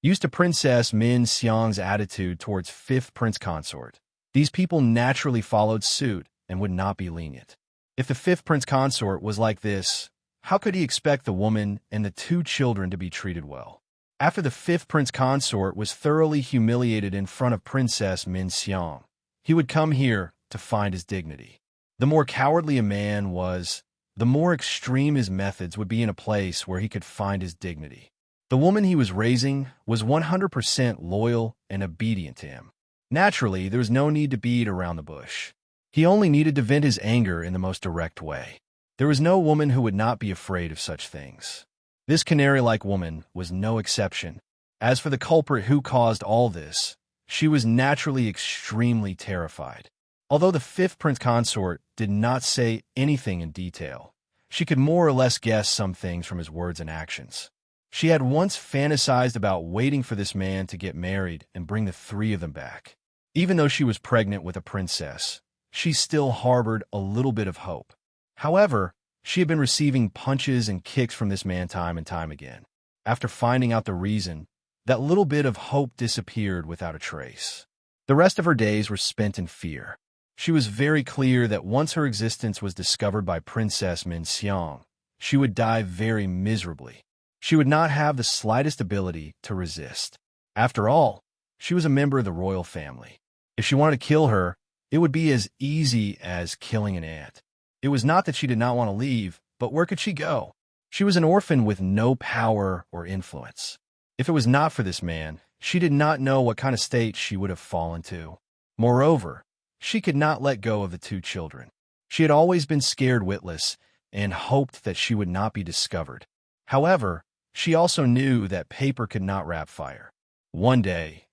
Used to Princess Min Xiang's attitude towards fifth prince consort, these people naturally followed suit and would not be lenient. If the fifth prince consort was like this, how could he expect the woman and the two children to be treated well? After the fifth prince consort was thoroughly humiliated in front of Princess Min Xiang, he would come here to find his dignity. The more cowardly a man was, the more extreme his methods would be in a place where he could find his dignity. The woman he was raising was 100% loyal and obedient to him. Naturally, there was no need to beat around the bush. He only needed to vent his anger in the most direct way. There was no woman who would not be afraid of such things. This canary-like woman was no exception. As for the culprit who caused all this, she was naturally extremely terrified. Although the fifth prince consort did not say anything in detail, she could more or less guess some things from his words and actions. She had once fantasized about waiting for this man to get married and bring the three of them back. Even though she was pregnant with a princess, she still harbored a little bit of hope. However, she had been receiving punches and kicks from this man time and time again. After finding out the reason, that little bit of hope disappeared without a trace. The rest of her days were spent in fear. She was very clear that once her existence was discovered by Princess Min Xiang, she would die very miserably. She would not have the slightest ability to resist. After all, she was a member of the royal family. If she wanted to kill her, it would be as easy as killing an ant. It was not that she did not want to leave, but where could she go? She was an orphan with no power or influence. If it was not for this man, she did not know what kind of state she would have fallen to. Moreover, she could not let go of the two children. She had always been scared witless and hoped that she would not be discovered. However, she also knew that paper could not wrap fire. One day,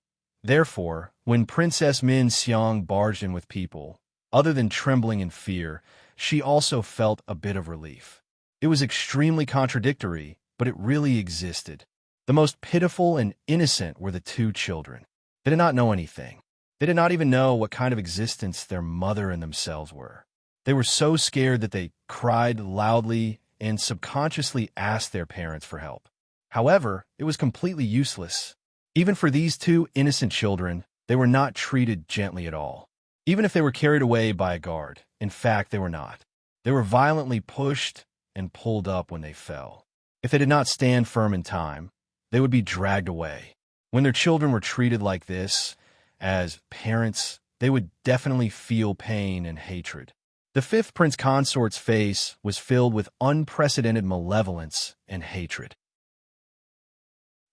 therefore, when Princess Min Xiang barged in with people, other than trembling in fear, she also felt a bit of relief. It was extremely contradictory, but it really existed. The most pitiful and innocent were the two children. They did not know anything. They did not even know what kind of existence their mother and themselves were. They were so scared that they cried loudly and subconsciously asked their parents for help. However, it was completely useless. Even for these two innocent children, they were not treated gently at all. Even if they were carried away by a guard, in fact, they were not. They were violently pushed and pulled up when they fell. If they did not stand firm in time, they would be dragged away. When their children were treated like this, as parents, they would definitely feel pain and hatred. The fifth prince consort's face was filled with unprecedented malevolence and hatred.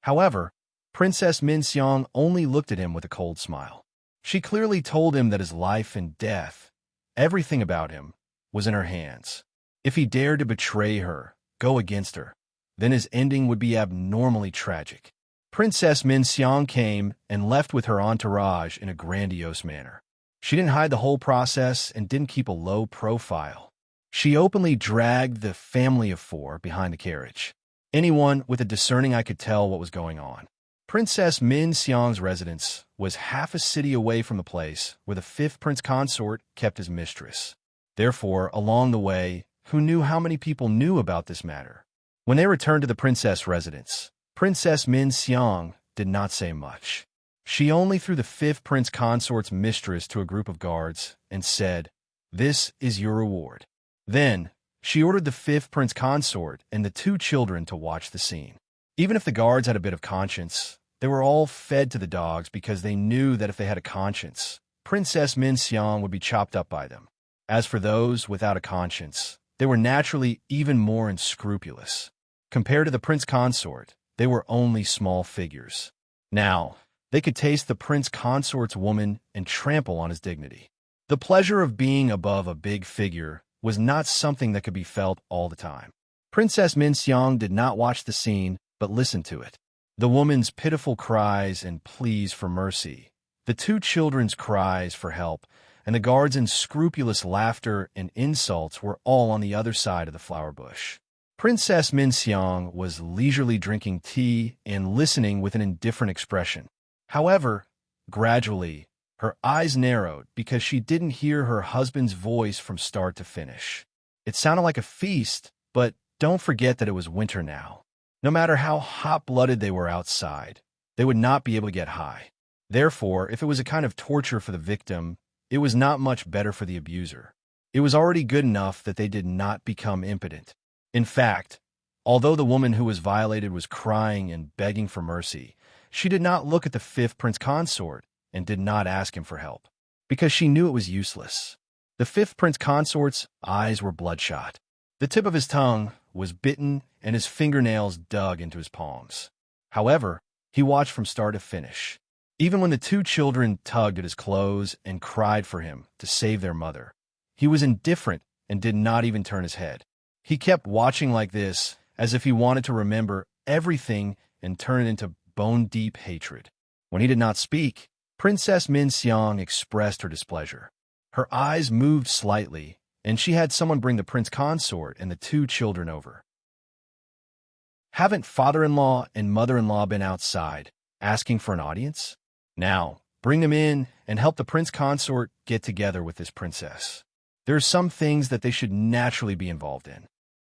However, Princess Min Xiang only looked at him with a cold smile. She clearly told him that his life and death, everything about him, was in her hands. If he dared to betray her, go against her, then his ending would be abnormally tragic. Princess Min Xiang came and left with her entourage in a grandiose manner. She didn't hide the whole process and didn't keep a low profile. She openly dragged the family of four behind the carriage. Anyone with a discerning eye could tell what was going on. Princess Min Xiang's residence was half a city away from the place where the fifth prince consort kept his mistress. Therefore, along the way, who knew how many people knew about this matter? When they returned to the princess residence, Princess Min Xiang did not say much. She only threw the fifth prince consort's mistress to a group of guards and said, "This is your reward." Then, she ordered the fifth prince consort and the two children to watch the scene. Even if the guards had a bit of conscience, they were all fed to the dogs because they knew that if they had a conscience, Princess Min Xiang would be chopped up by them. As for those without a conscience, they were naturally even more unscrupulous. Compared to the prince consort, they were only small figures. Now, they could taste the prince consort's woman and trample on his dignity. The pleasure of being above a big figure was not something that could be felt all the time. Princess Min Xiang did not watch the scene, but listened to it. The woman's pitiful cries and pleas for mercy, the two children's cries for help, and the guards' unscrupulous laughter and insults were all on the other side of the flower bush. Princess Min Xiang was leisurely drinking tea and listening with an indifferent expression. However, gradually, her eyes narrowed because she didn't hear her husband's voice from start to finish. It sounded like a feast, but don't forget that it was winter now. No matter how hot-blooded they were outside, they would not be able to get high. Therefore, if it was a kind of torture for the victim, it was not much better for the abuser. It was already good enough that they did not become impotent. In fact, although the woman who was violated was crying and begging for mercy, she did not look at the fifth prince consort and did not ask him for help, because she knew it was useless. The fifth prince consort's eyes were bloodshot. The tip of his tongue was bitten and his fingernails dug into his palms. However, he watched from start to finish. Even when the two children tugged at his clothes and cried for him to save their mother, he was indifferent and did not even turn his head. He kept watching like this, as if he wanted to remember everything and turn it into bone-deep hatred. When he did not speak, Princess Min Xiang expressed her displeasure. Her eyes moved slightly, and she had someone bring the prince consort and the two children over. Haven't father-in-law and mother-in-law been outside, asking for an audience? Now, bring them in and help the prince consort get together with this princess. There are some things that they should naturally be involved in.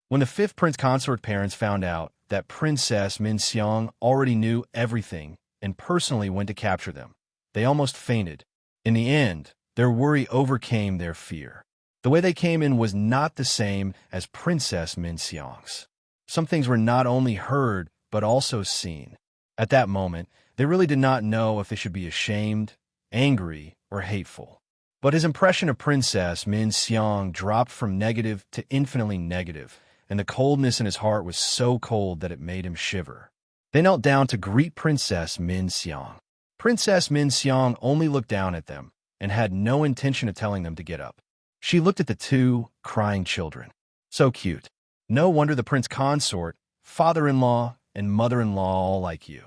When the fifth prince consort parents found out that Princess Min Xiang already knew everything and personally went to capture them, they almost fainted. In the end, their worry overcame their fear. The way they came in was not the same as Princess Min Xiang's. Some things were not only heard, but also seen. At that moment, they really did not know if they should be ashamed, angry, or hateful. But his impression of Princess Min Xiang dropped from negative to infinitely negative, and the coldness in his heart was so cold that it made him shiver. They knelt down to greet Princess Min Xiang. Princess Min Xiang only looked down at them and had no intention of telling them to get up. She looked at the two crying children. So cute. No wonder the prince consort, father-in-law, and mother-in-law all like you.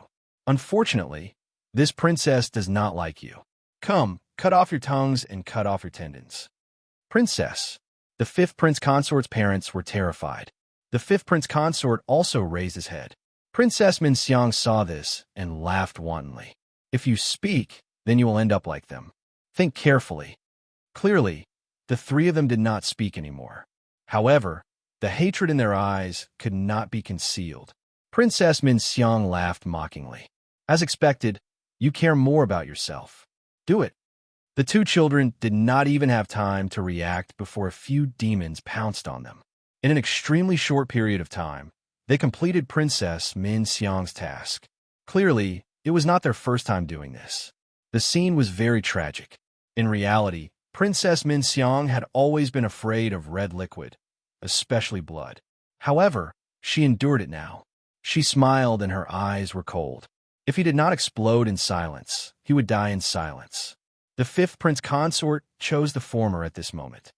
Unfortunately, this princess does not like you. Come, cut off your tongues and cut off your tendons. Princess. The fifth prince consort's parents were terrified. The fifth prince consort also raised his head. Princess Min Xiang saw this and laughed wantonly. If you speak, then you will end up like them. Think carefully. Clearly, the three of them did not speak anymore. However, the hatred in their eyes could not be concealed. Princess Min Xiang laughed mockingly. As expected, you care more about yourself. Do it. The two children did not even have time to react before a few demons pounced on them. In an extremely short period of time, they completed Princess Min Xiang's task. Clearly, it was not their first time doing this. The scene was very tragic. In reality, Princess Min Xiang had always been afraid of red liquid, especially blood. However, she endured it now. She smiled and her eyes were cold. If he did not explode in silence, he would die in silence. The fifth prince consort chose the former at this moment.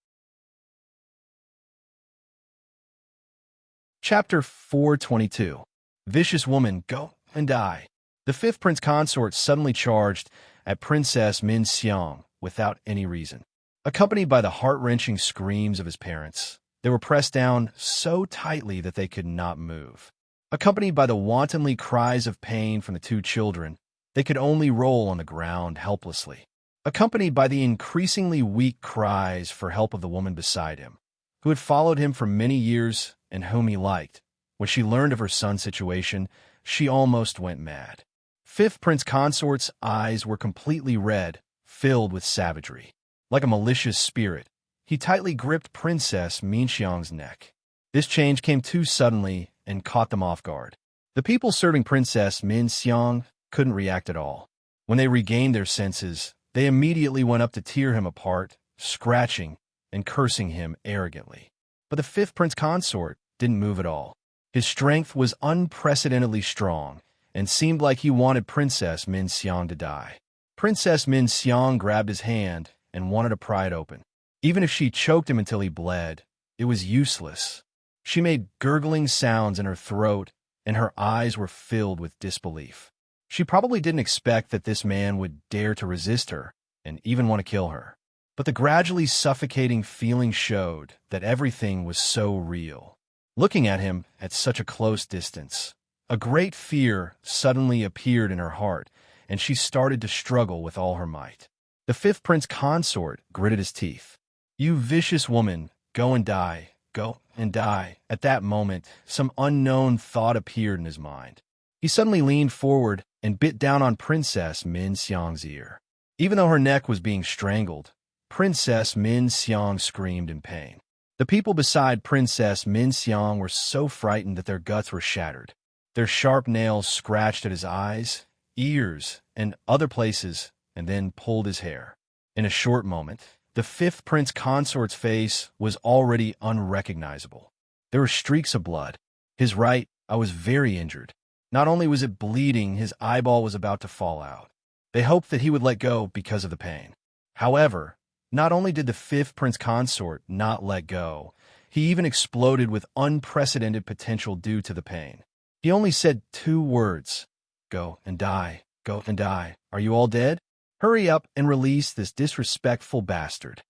Chapter 422. Vicious Woman, Go and Die. The fifth prince consort suddenly charged at Princess Min Xiang without any reason. Accompanied by the heart-wrenching screams of his parents, they were pressed down so tightly that they could not move. Accompanied by the wantonly cries of pain from the two children, they could only roll on the ground helplessly. Accompanied by the increasingly weak cries for help of the woman beside him, who had followed him for many years and whom he liked. When she learned of her son's situation, she almost went mad. Fifth prince consort's eyes were completely red, filled with savagery. Like a malicious spirit, he tightly gripped Princess Min Xiang's neck. This change came too suddenly and caught them off guard. The people serving Princess Min Xiang couldn't react at all. When they regained their senses, they immediately went up to tear him apart, scratching and cursing him arrogantly. But the fifth prince consort didn't move at all. His strength was unprecedentedly strong and seemed like he wanted Princess Min Xiang to die. Princess Min Xiang grabbed his hand and wanted to pry it open. Even if she choked him until he bled, it was useless. She made gurgling sounds in her throat, and her eyes were filled with disbelief. She probably didn't expect that this man would dare to resist her and even want to kill her. But the gradually suffocating feeling showed that everything was so real. Looking at him at such a close distance, a great fear suddenly appeared in her heart, and she started to struggle with all her might. The fifth prince consort gritted his teeth. You vicious woman, go and die, go and die. At that moment, some unknown thought appeared in his mind. He suddenly leaned forward and bit down on Princess Min Xiang's ear. Even though her neck was being strangled, Princess Min Xiang screamed in pain. The people beside Princess Min Xiang were so frightened that their guts were shattered. Their sharp nails scratched at his eyes, ears, and other places, and then pulled his hair. In a short moment, the fifth prince consort's face was already unrecognizable. There were streaks of blood. His right eye was very injured. Not only was it bleeding, his eyeball was about to fall out. They hoped that he would let go because of the pain. However, not only did the fifth prince consort not let go, he even exploded with unprecedented potential due to the pain. He only said 2 words, "Go and die, go and die. Are you all dead? Hurry up and release this disrespectful bastard."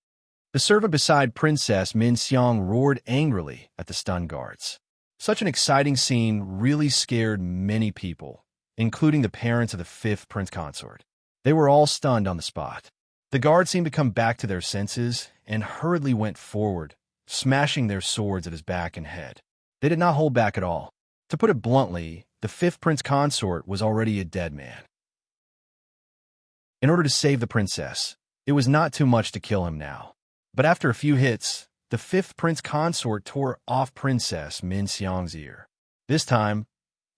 The servant beside Princess Min Xiang roared angrily at the stunned guards. Such an exciting scene really scared many people, including the parents of the fifth prince consort. They were all stunned on the spot. The guards seemed to come back to their senses and hurriedly went forward, smashing their swords at his back and head. They did not hold back at all. To put it bluntly, the fifth prince consort was already a dead man. In order to save the princess, it was not too much to kill him now. But after a few hits, the fifth prince consort tore off Princess Min Xiang's ear. This time,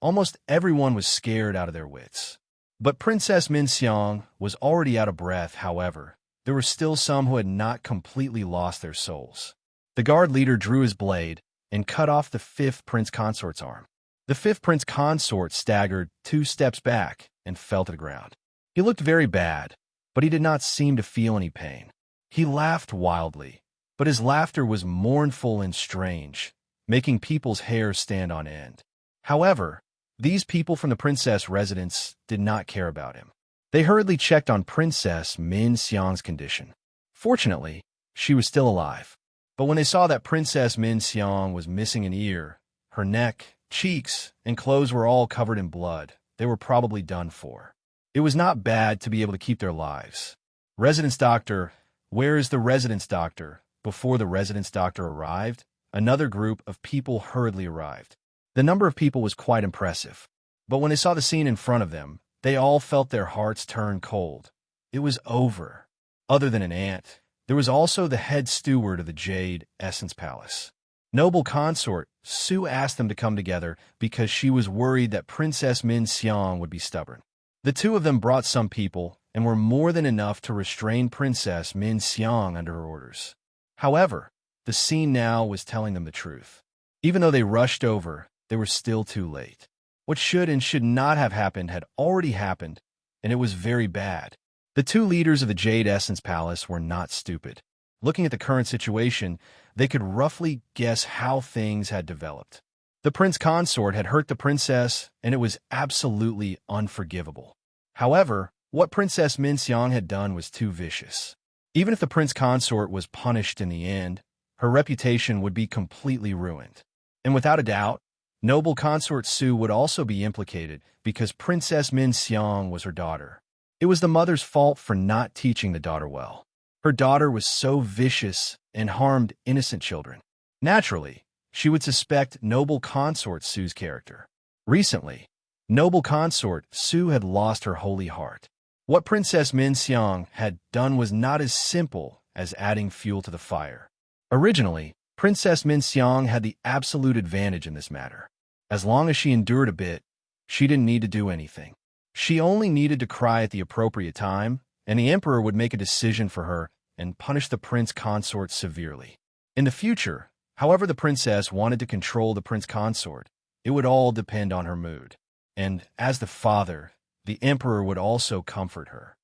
almost everyone was scared out of their wits. But Princess Min Xiang was already out of breath. However, there were still some who had not completely lost their souls. The guard leader drew his blade and cut off the fifth prince consort's arm. The fifth prince consort staggered 2 steps back and fell to the ground. He looked very bad, but he did not seem to feel any pain. He laughed wildly, but his laughter was mournful and strange, making people's hair stand on end. However, these people from the princess residence did not care about him. They hurriedly checked on Princess Min Xiang's condition. Fortunately, she was still alive. But when they saw that Princess Min Xiang was missing an ear, her neck, cheeks, and clothes were all covered in blood, they were probably done for. It was not bad to be able to keep their lives. Residence doctor, where is the residence doctor? Before the residence doctor arrived, another group of people hurriedly arrived. The number of people was quite impressive. But when they saw the scene in front of them, they all felt their hearts turn cold. It was over. Other than an ant, there was also the head steward of the Jade Essence Palace. Noble consort, Su asked them to come together because she was worried that Princess Min Xiang would be stubborn. The two of them brought some people and were more than enough to restrain Princess Min Xiang under her orders. However, the scene now was telling them the truth. Even though they rushed over, they were still too late. What should and should not have happened had already happened, and it was very bad. The two leaders of the Jade Essence Palace were not stupid. Looking at the current situation, they could roughly guess how things had developed. The prince consort had hurt the princess, and it was absolutely unforgivable. However, what Princess Min Xiang had done was too vicious. Even if the prince consort was punished in the end, her reputation would be completely ruined. And without a doubt, noble consort Su would also be implicated because Princess Min Xiang was her daughter. It was the mother's fault for not teaching the daughter well. Her daughter was so vicious and harmed innocent children. Naturally, she would suspect noble consort Su's character. Recently, noble consort Su had lost her holy heart. What Princess Min Xiang had done was not as simple as adding fuel to the fire. Originally, Princess Min Xiang had the absolute advantage in this matter. As long as she endured a bit, she didn't need to do anything. She only needed to cry at the appropriate time, and the emperor would make a decision for her and punish the prince consort severely. In the future, however the princess wanted to control the prince consort, it would all depend on her mood. And as the father, the emperor would also comfort her.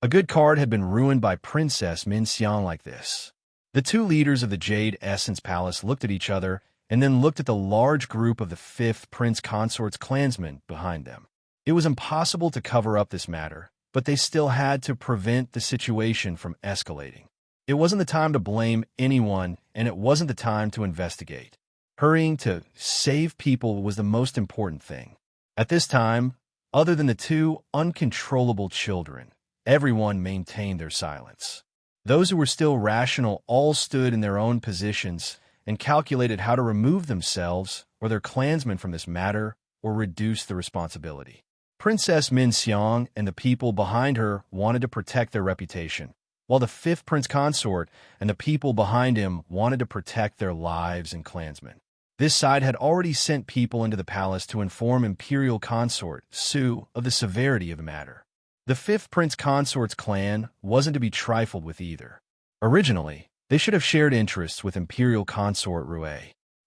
A good card had been ruined by Princess Min Xiang like this. The two leaders of the Jade Essence Palace looked at each other and then looked at the large group of the fifth prince consort's clansmen behind them. It was impossible to cover up this matter, but they still had to prevent the situation from escalating. It wasn't the time to blame anyone, and it wasn't the time to investigate. Hurrying to save people was the most important thing. At this time, other than the two uncontrollable children, everyone maintained their silence. Those who were still rational all stood in their own positions and calculated how to remove themselves or their clansmen from this matter or reduce the responsibility. Princess Min Xiang and the people behind her wanted to protect their reputation, while the fifth prince consort and the people behind him wanted to protect their lives and clansmen. This side had already sent people into the palace to inform imperial consort Su of the severity of the matter. The fifth prince consort's clan wasn't to be trifled with either. Originally, they should have shared interests with imperial consort Rue.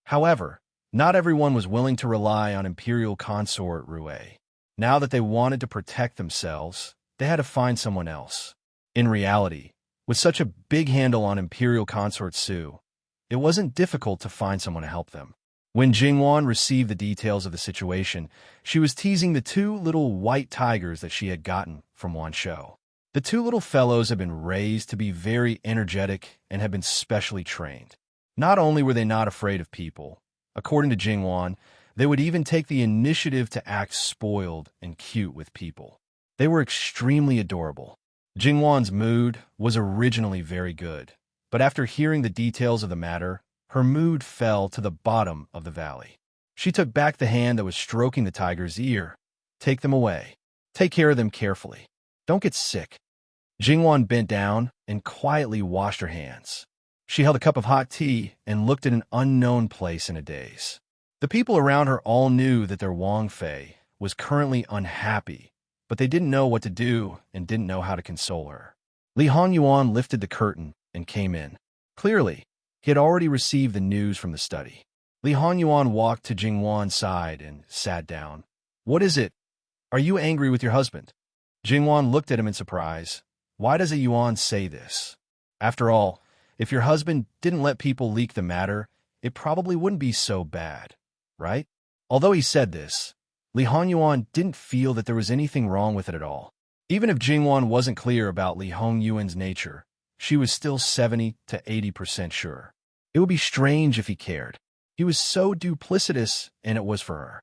However, not everyone was willing to rely on imperial consort Rue. Now that they wanted to protect themselves, they had to find someone else. In reality, with such a big handle on imperial consort Su, it wasn't difficult to find someone to help them. When Jingwan received the details of the situation, she was teasing the two little white tigers that she had gotten from Wanshou. The two little fellows had been raised to be very energetic and had been specially trained. Not only were they not afraid of people, according to Jingwan, they would even take the initiative to act spoiled and cute with people. They were extremely adorable. Jingwan's mood was originally very good, but after hearing the details of the matter, her mood fell to the bottom of the valley. She took back the hand that was stroking the tiger's ear. Take them away. Take care of them carefully. Don't get sick. Jingwan bent down and quietly washed her hands. She held a cup of hot tea and looked at an unknown place in a daze. The people around her all knew that their Wang Fei was currently unhappy, but they didn't know what to do and didn't know how to console her. Li Hongyuan lifted the curtain and came in. Clearly, he had already received the news from the study. Li Hongyuan walked to Jingwan's side and sat down. What is it? Are you angry with your husband? Jingwan looked at him in surprise. Why does a Yuan say this? After all, if your husband didn't let people leak the matter, it probably wouldn't be so bad, right? Although he said this, Li Hongyuan didn't feel that there was anything wrong with it at all. Even if Jingwan wasn't clear about Li Hongyuan's nature, she was still 70 to 80% sure. It would be strange if he cared. He was so duplicitous, and it was for her.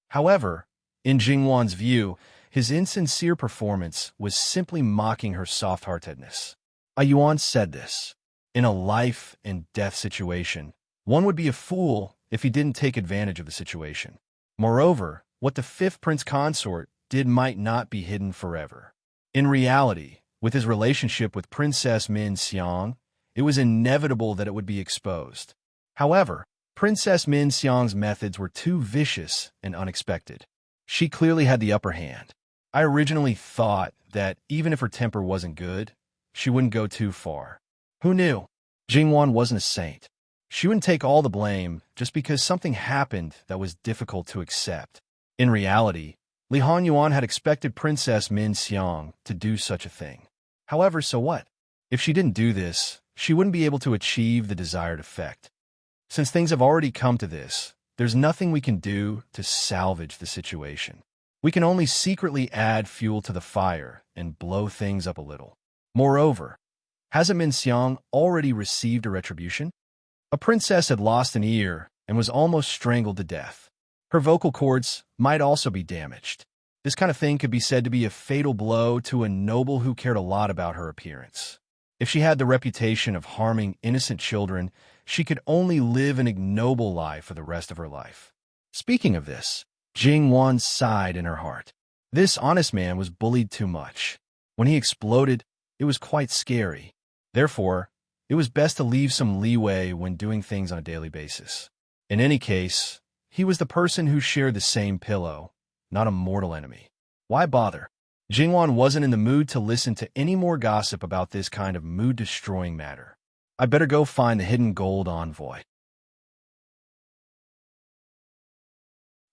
However, in Jingwan's view, his insincere performance was simply mocking her soft-heartedness. A Yuan said this. In a life-and-death situation, one would be a fool if he didn't take advantage of the situation. Moreover, what the fifth prince consort did might not be hidden forever. In reality, with his relationship with Princess Min Xiang, it was inevitable that it would be exposed. However, Princess Min Xiang's methods were too vicious and unexpected. She clearly had the upper hand. I originally thought that even if her temper wasn't good, she wouldn't go too far. Who knew? Jingwan wasn't a saint. She wouldn't take all the blame just because something happened that was difficult to accept. In reality, Li Hongyuan had expected Princess Min Xiang to do such a thing. However, so what? If she didn't do this, she wouldn't be able to achieve the desired effect. Since things have already come to this, there's nothing we can do to salvage the situation. We can only secretly add fuel to the fire and blow things up a little. Moreover, hasn't Min Xiang already received a retribution? A princess had lost an ear and was almost strangled to death. Her vocal cords might also be damaged. This kind of thing could be said to be a fatal blow to a noble who cared a lot about her appearance. If she had the reputation of harming innocent children, she could only live an ignoble life for the rest of her life. Speaking of this, Jingwan sighed in her heart. This honest man was bullied too much. When he exploded, it was quite scary. Therefore, it was best to leave some leeway when doing things on a daily basis. In any case, he was the person who shared the same pillow, not a mortal enemy. Why bother? Jingwan wasn't in the mood to listen to any more gossip about this kind of mood-destroying matter. I better go find the hidden gold envoy.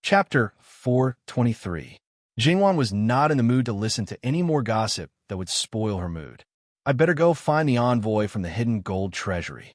Chapter 423. Jingwan was not in the mood to listen to any more gossip that would spoil her mood. I better go find the envoy from the hidden gold treasury.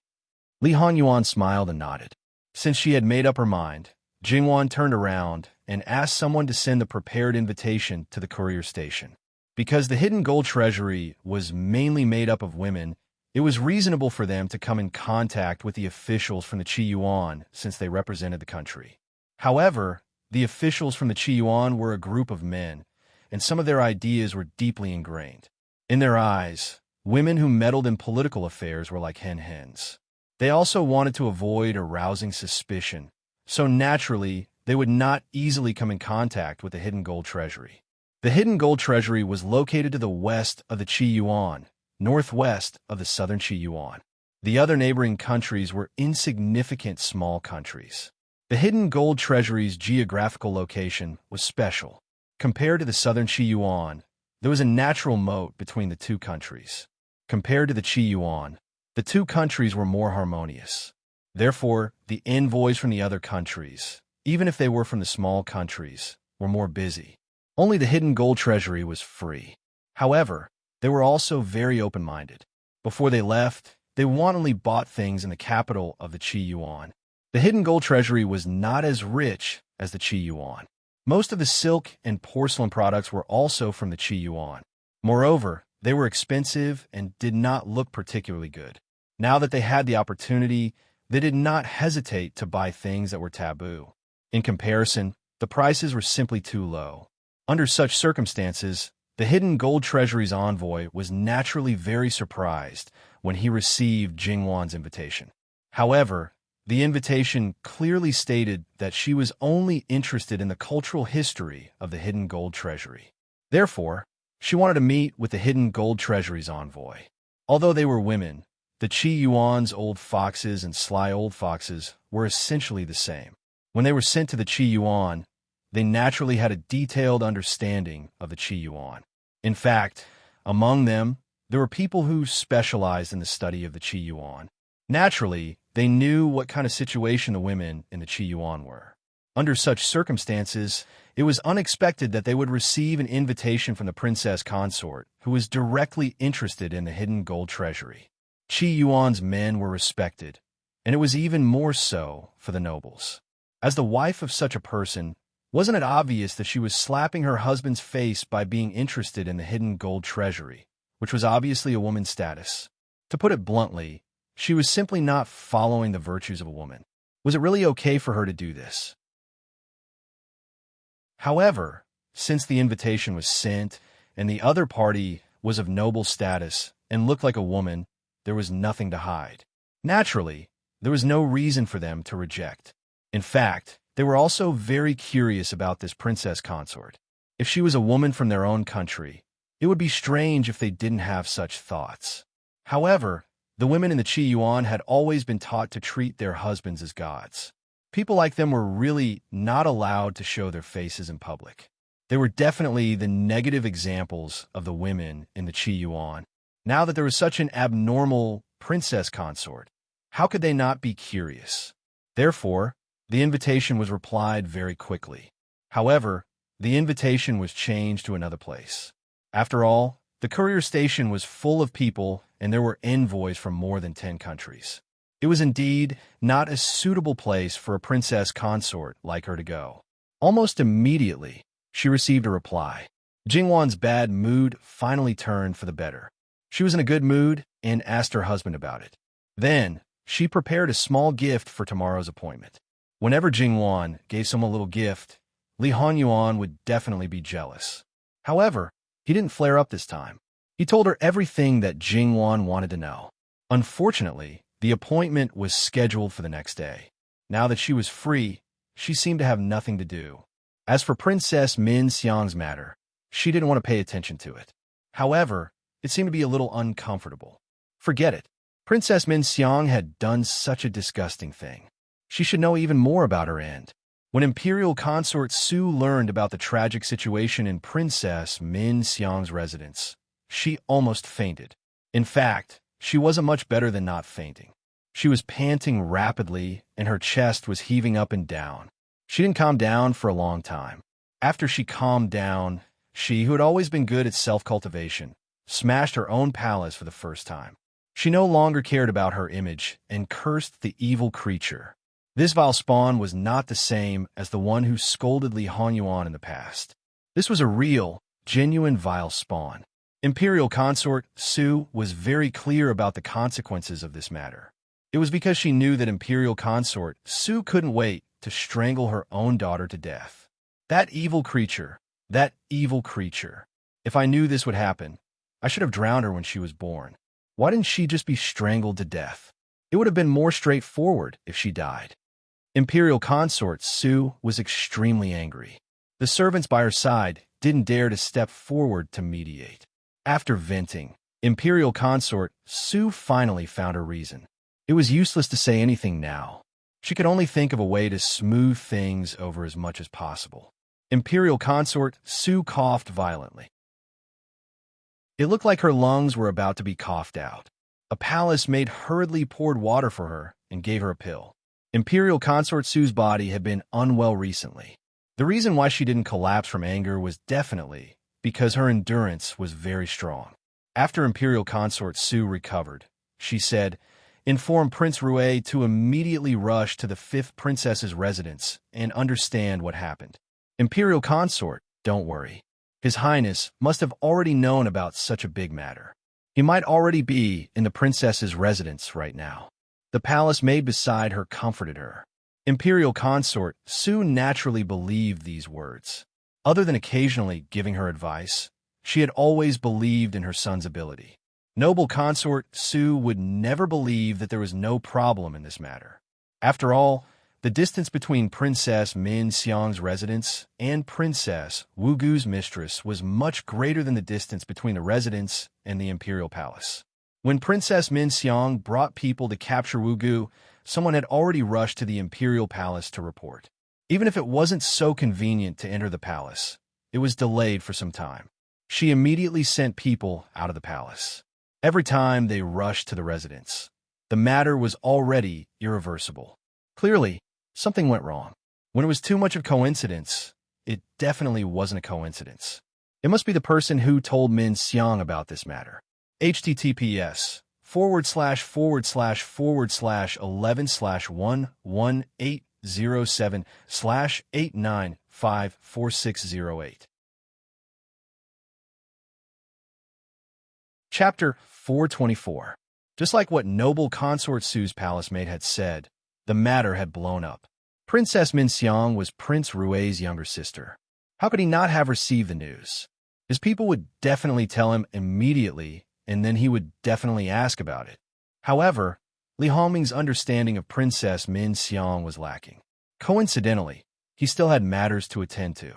Li Hongyuan smiled and nodded. Since she had made up her mind, Jingwan turned around and asked someone to send the prepared invitation to the courier station. Because the hidden gold treasury was mainly made up of women, it was reasonable for them to come in contact with the officials from the Qi Yuan since they represented the country. However, the officials from the Qi Yuan were a group of men, and some of their ideas were deeply ingrained. In their eyes, women who meddled in political affairs were like hens. They also wanted to avoid arousing suspicion, so naturally, they would not easily come in contact with the hidden gold treasury. The hidden gold treasury was located to the west of the Qi Yuan, northwest of the southern Qi Yuan. The other neighboring countries were insignificant small countries. The hidden gold treasury's geographical location was special. Compared to the southern Qi Yuan, there was a natural moat between the two countries. Compared to the Qi Yuan, the two countries were more harmonious. Therefore, the envoys from the other countries, even if they were from the small countries, were more busy. Only the hidden gold treasury was free. However, they were also very open-minded. Before they left, they wantonly bought things in the capital of the Qi Yuan. The hidden gold treasury was not as rich as the Qi Yuan. Most of the silk and porcelain products were also from the Qi Yuan. Moreover, they were expensive and did not look particularly good. Now that they had the opportunity, they did not hesitate to buy things that were taboo. In comparison, the prices were simply too low. Under such circumstances, the hidden gold treasury's envoy was naturally very surprised when he received Jingwan's invitation. However, the invitation clearly stated that she was only interested in the cultural history of the hidden gold treasury. Therefore, she wanted to meet with the hidden gold treasury's envoy. Although they were women, the Qi Yuan's old foxes and sly old foxes were essentially the same. When they were sent to the Qi Yuan, they naturally had a detailed understanding of the Qi Yuan. In fact, among them, there were people who specialized in the study of the Qi Yuan. Naturally, they knew what kind of situation the women in the Qi Yuan were. Under such circumstances, it was unexpected that they would receive an invitation from the princess consort, who was directly interested in the hidden gold treasury. Qi Yuan's men were respected, and it was even more so for the nobles. As the wife of such a person, wasn't it obvious that she was slapping her husband's face by being interested in the hidden gold treasury, which was obviously a woman's status? To put it bluntly, she was simply not following the virtues of a woman. Was it really okay for her to do this? However, since the invitation was sent and the other party was of noble status and looked like a woman, there was nothing to hide. Naturally, there was no reason for them to reject. In fact, they were also very curious about this princess consort. If she was a woman from their own country, it would be strange if they didn't have such thoughts. However, the women in the Qi Yuan had always been taught to treat their husbands as gods. People like them were really not allowed to show their faces in public. They were definitely the negative examples of the women in the Qi Yuan. Now that there was such an abnormal princess consort, how could they not be curious? Therefore, the invitation was replied very quickly. However, the invitation was changed to another place. After all, the courier station was full of people and there were envoys from more than 10 countries. It was indeed not a suitable place for a princess consort like her to go. Almost immediately, she received a reply. Jingwan's bad mood finally turned for the better. She was in a good mood and asked her husband about it. Then, she prepared a small gift for tomorrow's appointment. Whenever Jingwan gave someone a little gift, Li Honyuan would definitely be jealous. However, he didn't flare up this time. He told her everything that Jingwan wanted to know. Unfortunately, the appointment was scheduled for the next day. Now that she was free, she seemed to have nothing to do. As for Princess Min Xiang's matter, she didn't want to pay attention to it. However, it seemed to be a little uncomfortable. Forget it. Princess Min Xiang had done such a disgusting thing. She should know even more about her end. When Imperial Consort Su learned about the tragic situation in Princess Min Xiang's residence, she almost fainted. In fact, she wasn't much better than not fainting. She was panting rapidly, and her chest was heaving up and down. She didn't calm down for a long time. After she calmed down, she, who had always been good at self-cultivation, smashed her own palace for the first time. She no longer cared about her image and cursed the evil creature. This vile spawn was not the same as the one who scolded Li Honyuan in the past. This was a real, genuine vile spawn. Imperial Consort Su was very clear about the consequences of this matter. It was because she knew that Imperial Consort Su couldn't wait to strangle her own daughter to death. That evil creature. If I knew this would happen, I should have drowned her when she was born. Why didn't she just be strangled to death? It would have been more straightforward if she died. Imperial Consort Su was extremely angry. The servants by her side didn't dare to step forward to mediate. After venting, Imperial Consort Su finally found her reason. It was useless to say anything now. She could only think of a way to smooth things over as much as possible. Imperial Consort Su coughed violently. It looked like her lungs were about to be coughed out. A palace maid hurriedly poured water for her and gave her a pill. Imperial Consort Su's body had been unwell recently. The reason why she didn't collapse from anger was definitely because her endurance was very strong. After Imperial Consort Su recovered, she said, "Inform Prince Rue to immediately rush to the 5th princess's residence and understand what happened. Imperial Consort, don't worry. His Highness must have already known about such a big matter." He might already be in the princess's residence right now. The palace maid beside her comforted her. Imperial consort Su naturally believed these words. Other than occasionally giving her advice, she had always believed in her son's ability. Noble consort Su would never believe that there was no problem in this matter. After all, the distance between Princess Min Xiang's residence and Princess Wu Gu's mistress was much greater than the distance between the residence and the imperial palace. When Princess Min Xiang brought people to capture Wu Gu, someone had already rushed to the imperial palace to report. Even if it wasn't so convenient to enter the palace, it was delayed for some time. She immediately sent people out of the palace. Every time they rushed to the residence, the matter was already irreversible. Clearly, something went wrong. When it was too much of coincidence, it definitely wasn't a coincidence. It must be the person who told Min Xiang about this matter. https:///11/11807/8954608. Chapter 424. Just like what noble consort Su's palace maid had said, the matter had blown up. Princess Min Xiang was Prince Rui's younger sister. How could he not have received the news? His people would definitely tell him immediately, and then he would definitely ask about it. However, Li Hongming's understanding of Princess Min Xiang was lacking. Coincidentally, he still had matters to attend to.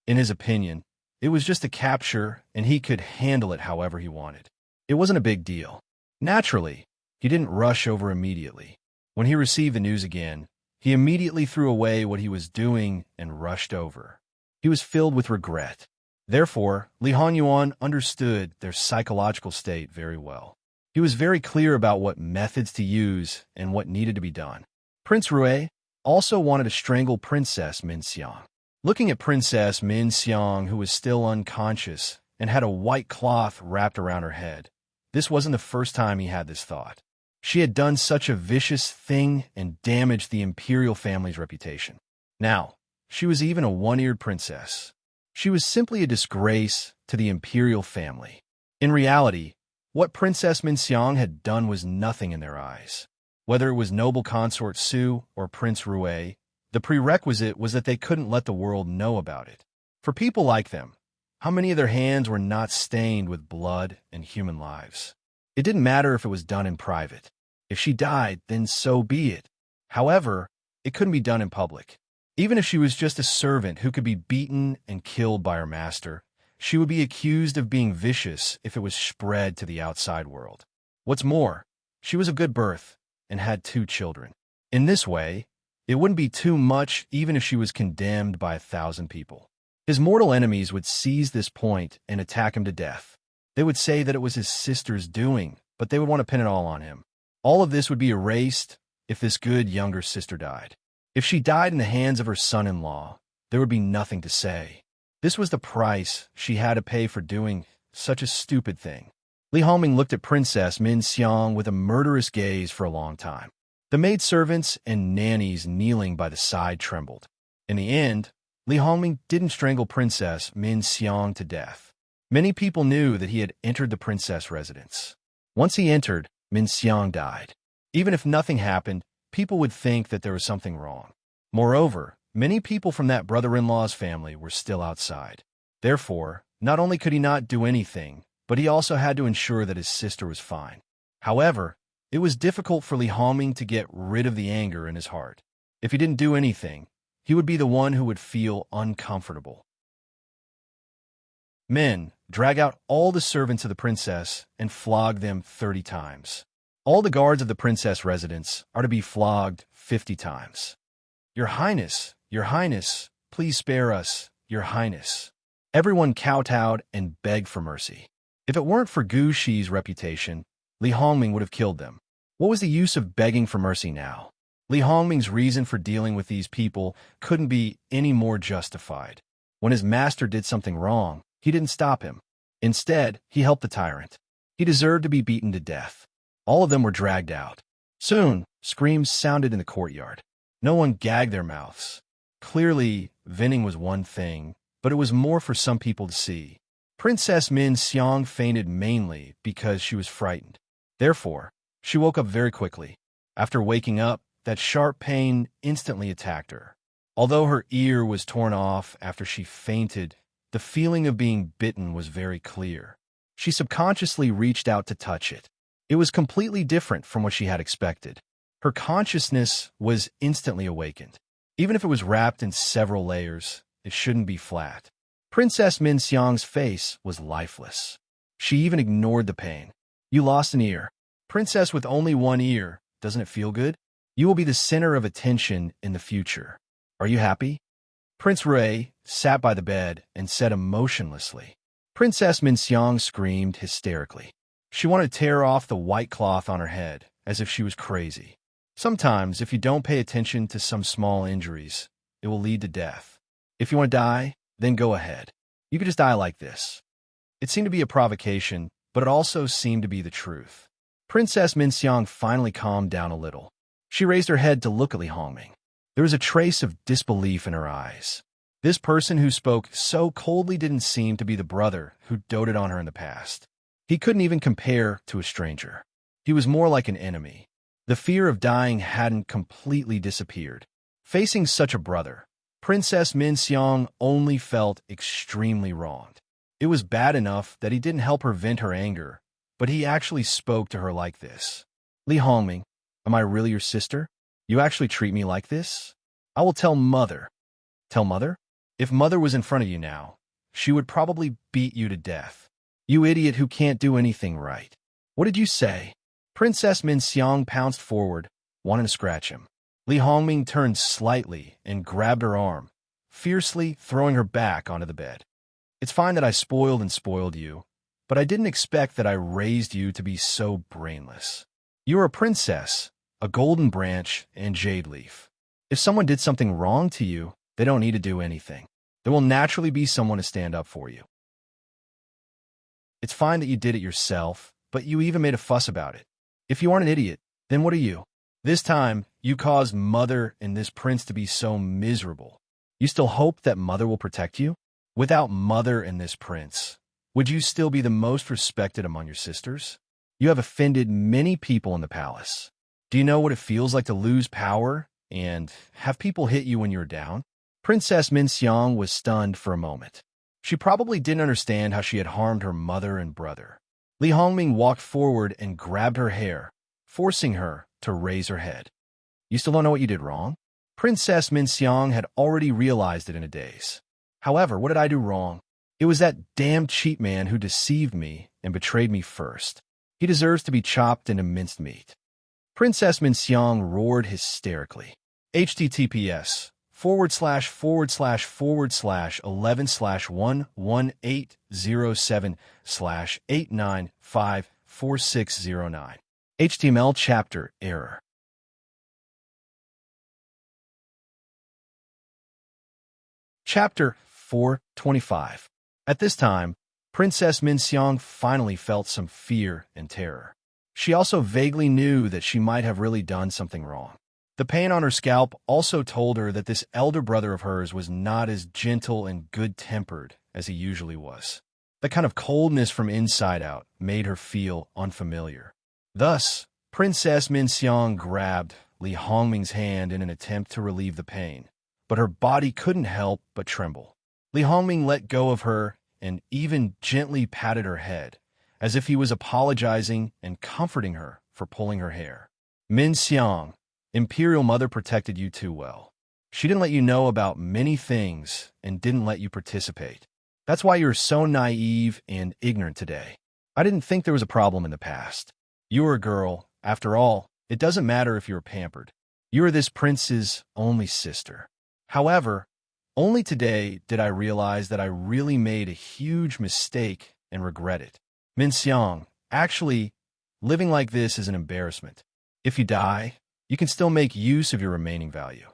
In his opinion, it was just a capture, and he could handle it however he wanted. It wasn't a big deal. Naturally, he didn't rush over immediately. When he received the news again, he immediately threw away what he was doing and rushed over. He was filled with regret. Therefore, Li Hongyuan understood their psychological state very well. He was very clear about what methods to use and what needed to be done. Prince Rui also wanted to strangle Princess Min Xiang. Looking at Princess Min Xiang, who was still unconscious and had a white cloth wrapped around her head, this wasn't the first time he had this thought. She had done such a vicious thing and damaged the imperial family's reputation. Now, she was even a one-eared princess. She was simply a disgrace to the imperial family. In reality, what Princess Min Xiang had done was nothing in their eyes. Whether it was noble consort Su or Prince Rui, the prerequisite was that they couldn't let the world know about it. For people like them, how many of their hands were not stained with blood and human lives? It didn't matter if it was done in private. If she died, then so be it. However, it couldn't be done in public. Even if she was just a servant who could be beaten and killed by her master, she would be accused of being vicious if it was spread to the outside world. What's more, she was of good birth and had 2 children. In this way, it wouldn't be too much even if she was condemned by 1,000 people. His mortal enemies would seize this point and attack him to death. They would say that it was his sister's doing, but they would want to pin it all on him. All of this would be erased if this good younger sister died. If she died in the hands of her son-in-law, there would be nothing to say. This was the price she had to pay for doing such a stupid thing. Li Hongming looked at Princess Min Xiang with a murderous gaze for a long time. The maidservants and nannies kneeling by the side trembled. In the end, Li Hongming didn't strangle Princess Min Xiang to death. Many people knew that he had entered the princess residence. Once he entered, Min Xiang died. Even if nothing happened, people would think that there was something wrong. Moreover, many people from that brother-in-law's family were still outside. Therefore, not only could he not do anything, but he also had to ensure that his sister was fine. However, it was difficult for Li Hongming to get rid of the anger in his heart. If he didn't do anything, he would be the one who would feel uncomfortable. Men, drag out all the servants of the princess and flog them 30 times. All the guards of the princess residence are to be flogged 50 times. Your Highness, please spare us, Your Highness. Everyone kowtowed and begged for mercy. If it weren't for Gu Shi's reputation, Li Hongming would have killed them. What was the use of begging for mercy now? Li Hongming's reason for dealing with these people couldn't be any more justified. When his master did something wrong, he didn't stop him. Instead, he helped the tyrant. He deserved to be beaten to death. All of them were dragged out. Soon, screams sounded in the courtyard. No one gagged their mouths. Clearly, venting was one thing, but it was more for some people to see. Princess Min Xiang fainted mainly because she was frightened. Therefore, she woke up very quickly. After waking up, that sharp pain instantly attacked her. Although her ear was torn off after she fainted, the feeling of being bitten was very clear. She subconsciously reached out to touch it. It was completely different from what she had expected. Her consciousness was instantly awakened. Even if it was wrapped in several layers, it shouldn't be flat. Princess Min Xiang's face was lifeless. She even ignored the pain. You lost an ear. Princess with only one ear, doesn't it feel good? You will be the center of attention in the future. Are you happy? Prince Ray sat by the bed and said emotionlessly. Princess Min Xiang screamed hysterically. She wanted to tear off the white cloth on her head, as if she was crazy. Sometimes, if you don't pay attention to some small injuries, it will lead to death. If you want to die, then go ahead. You could just die like this. It seemed to be a provocation, but it also seemed to be the truth. Princess Min Xiang finally calmed down a little. She raised her head to look at Li Hongming. There was a trace of disbelief in her eyes. This person who spoke so coldly didn't seem to be the brother who doted on her in the past. He couldn't even compare to a stranger. He was more like an enemy. The fear of dying hadn't completely disappeared. Facing such a brother, Princess Min Xiang only felt extremely wronged. It was bad enough that he didn't help her vent her anger, but he actually spoke to her like this. Li Hongming, am I really your sister? You actually treat me like this? I will tell Mother. Tell Mother? If Mother was in front of you now, she would probably beat you to death. You idiot who can't do anything right. What did you say? Princess Min Xiang pounced forward, wanting to scratch him. Li Hongming turned slightly and grabbed her arm, fiercely throwing her back onto the bed. It's fine that I spoiled you, but I didn't expect that I raised you to be so brainless. You are a princess, a golden branch, and jade leaf. If someone did something wrong to you, they don't need to do anything. There will naturally be someone to stand up for you. It's fine that you did it yourself, but you even made a fuss about it. If you aren't an idiot, then what are you? This time, you caused Mother and this prince to be so miserable. You still hope that Mother will protect you? Without Mother and this prince, would you still be the most respected among your sisters? You have offended many people in the palace. Do you know what it feels like to lose power and have people hit you when you're down? Princess Min Xiang was stunned for a moment. She probably didn't understand how she had harmed her mother and brother. Li Hongming walked forward and grabbed her hair, forcing her to raise her head. You still don't know what you did wrong? Princess Min Xiang had already realized it in a daze. However, what did I do wrong? It was that damn cheap man who deceived me and betrayed me first. He deserves to be chopped into minced meat. Princess Min Xiang roared hysterically. https://11/11/11807/8954609. HTML chapter error. Chapter 425. At this time, Princess Min Xiang finally felt some fear and terror. She also vaguely knew that she might have really done something wrong. The pain on her scalp also told her that this elder brother of hers was not as gentle and good-tempered as he usually was. The kind of coldness from inside out made her feel unfamiliar. Thus, Princess Min Xiang grabbed Li Hongming's hand in an attempt to relieve the pain, but her body couldn't help but tremble. Li Hongming let go of her and even gently patted her head, as if he was apologizing and comforting her for pulling her hair. Min Xiang, Imperial Mother protected you too well. She didn't let you know about many things and didn't let you participate. That's why you're so naive and ignorant today. I didn't think there was a problem in the past. You were a girl. After all, it doesn't matter if you're pampered. You are this prince's only sister. However, only today did I realize that I really made a huge mistake and regret it. Min Xiang, actually, living like this is an embarrassment. If you die, you can still make use of your remaining value.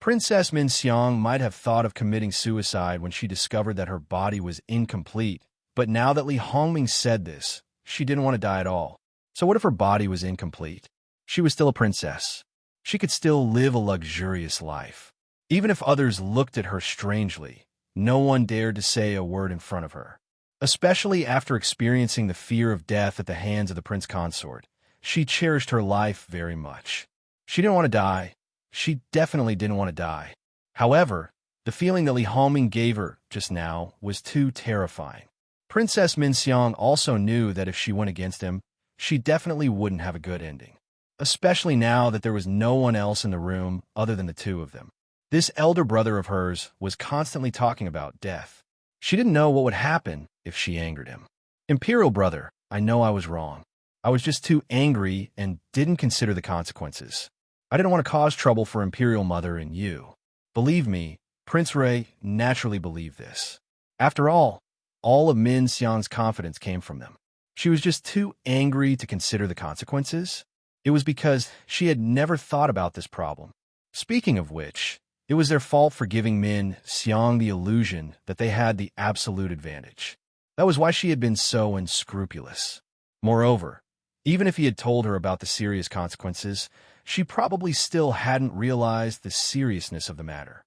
Princess Min Xiang might have thought of committing suicide when she discovered that her body was incomplete, but now that Li Hongming said this, she didn't want to die at all. So what if her body was incomplete? She was still a princess. She could still live a luxurious life. Even if others looked at her strangely, no one dared to say a word in front of her. Especially after experiencing the fear of death at the hands of the prince consort, she cherished her life very much. She didn't want to die. She definitely didn't want to die. However, the feeling that Li Hongming gave her just now was too terrifying. Princess Minxiang also knew that if she went against him, she definitely wouldn't have a good ending. Especially now that there was no one else in the room other than the two of them. This elder brother of hers was constantly talking about death. She didn't know what would happen if she angered him. Imperial brother, I know I was wrong. I was just too angry and didn't consider the consequences. I didn't want to cause trouble for Imperial Mother and you. Believe me, Prince Ray naturally believed this. After all of Min Xiang's confidence came from them. She was just too angry to consider the consequences. It was because she had never thought about this problem. Speaking of which, it was their fault for giving Min Xiang the illusion that they had the absolute advantage. That was why she had been so unscrupulous. Moreover, even if he had told her about the serious consequences, she probably still hadn't realized the seriousness of the matter.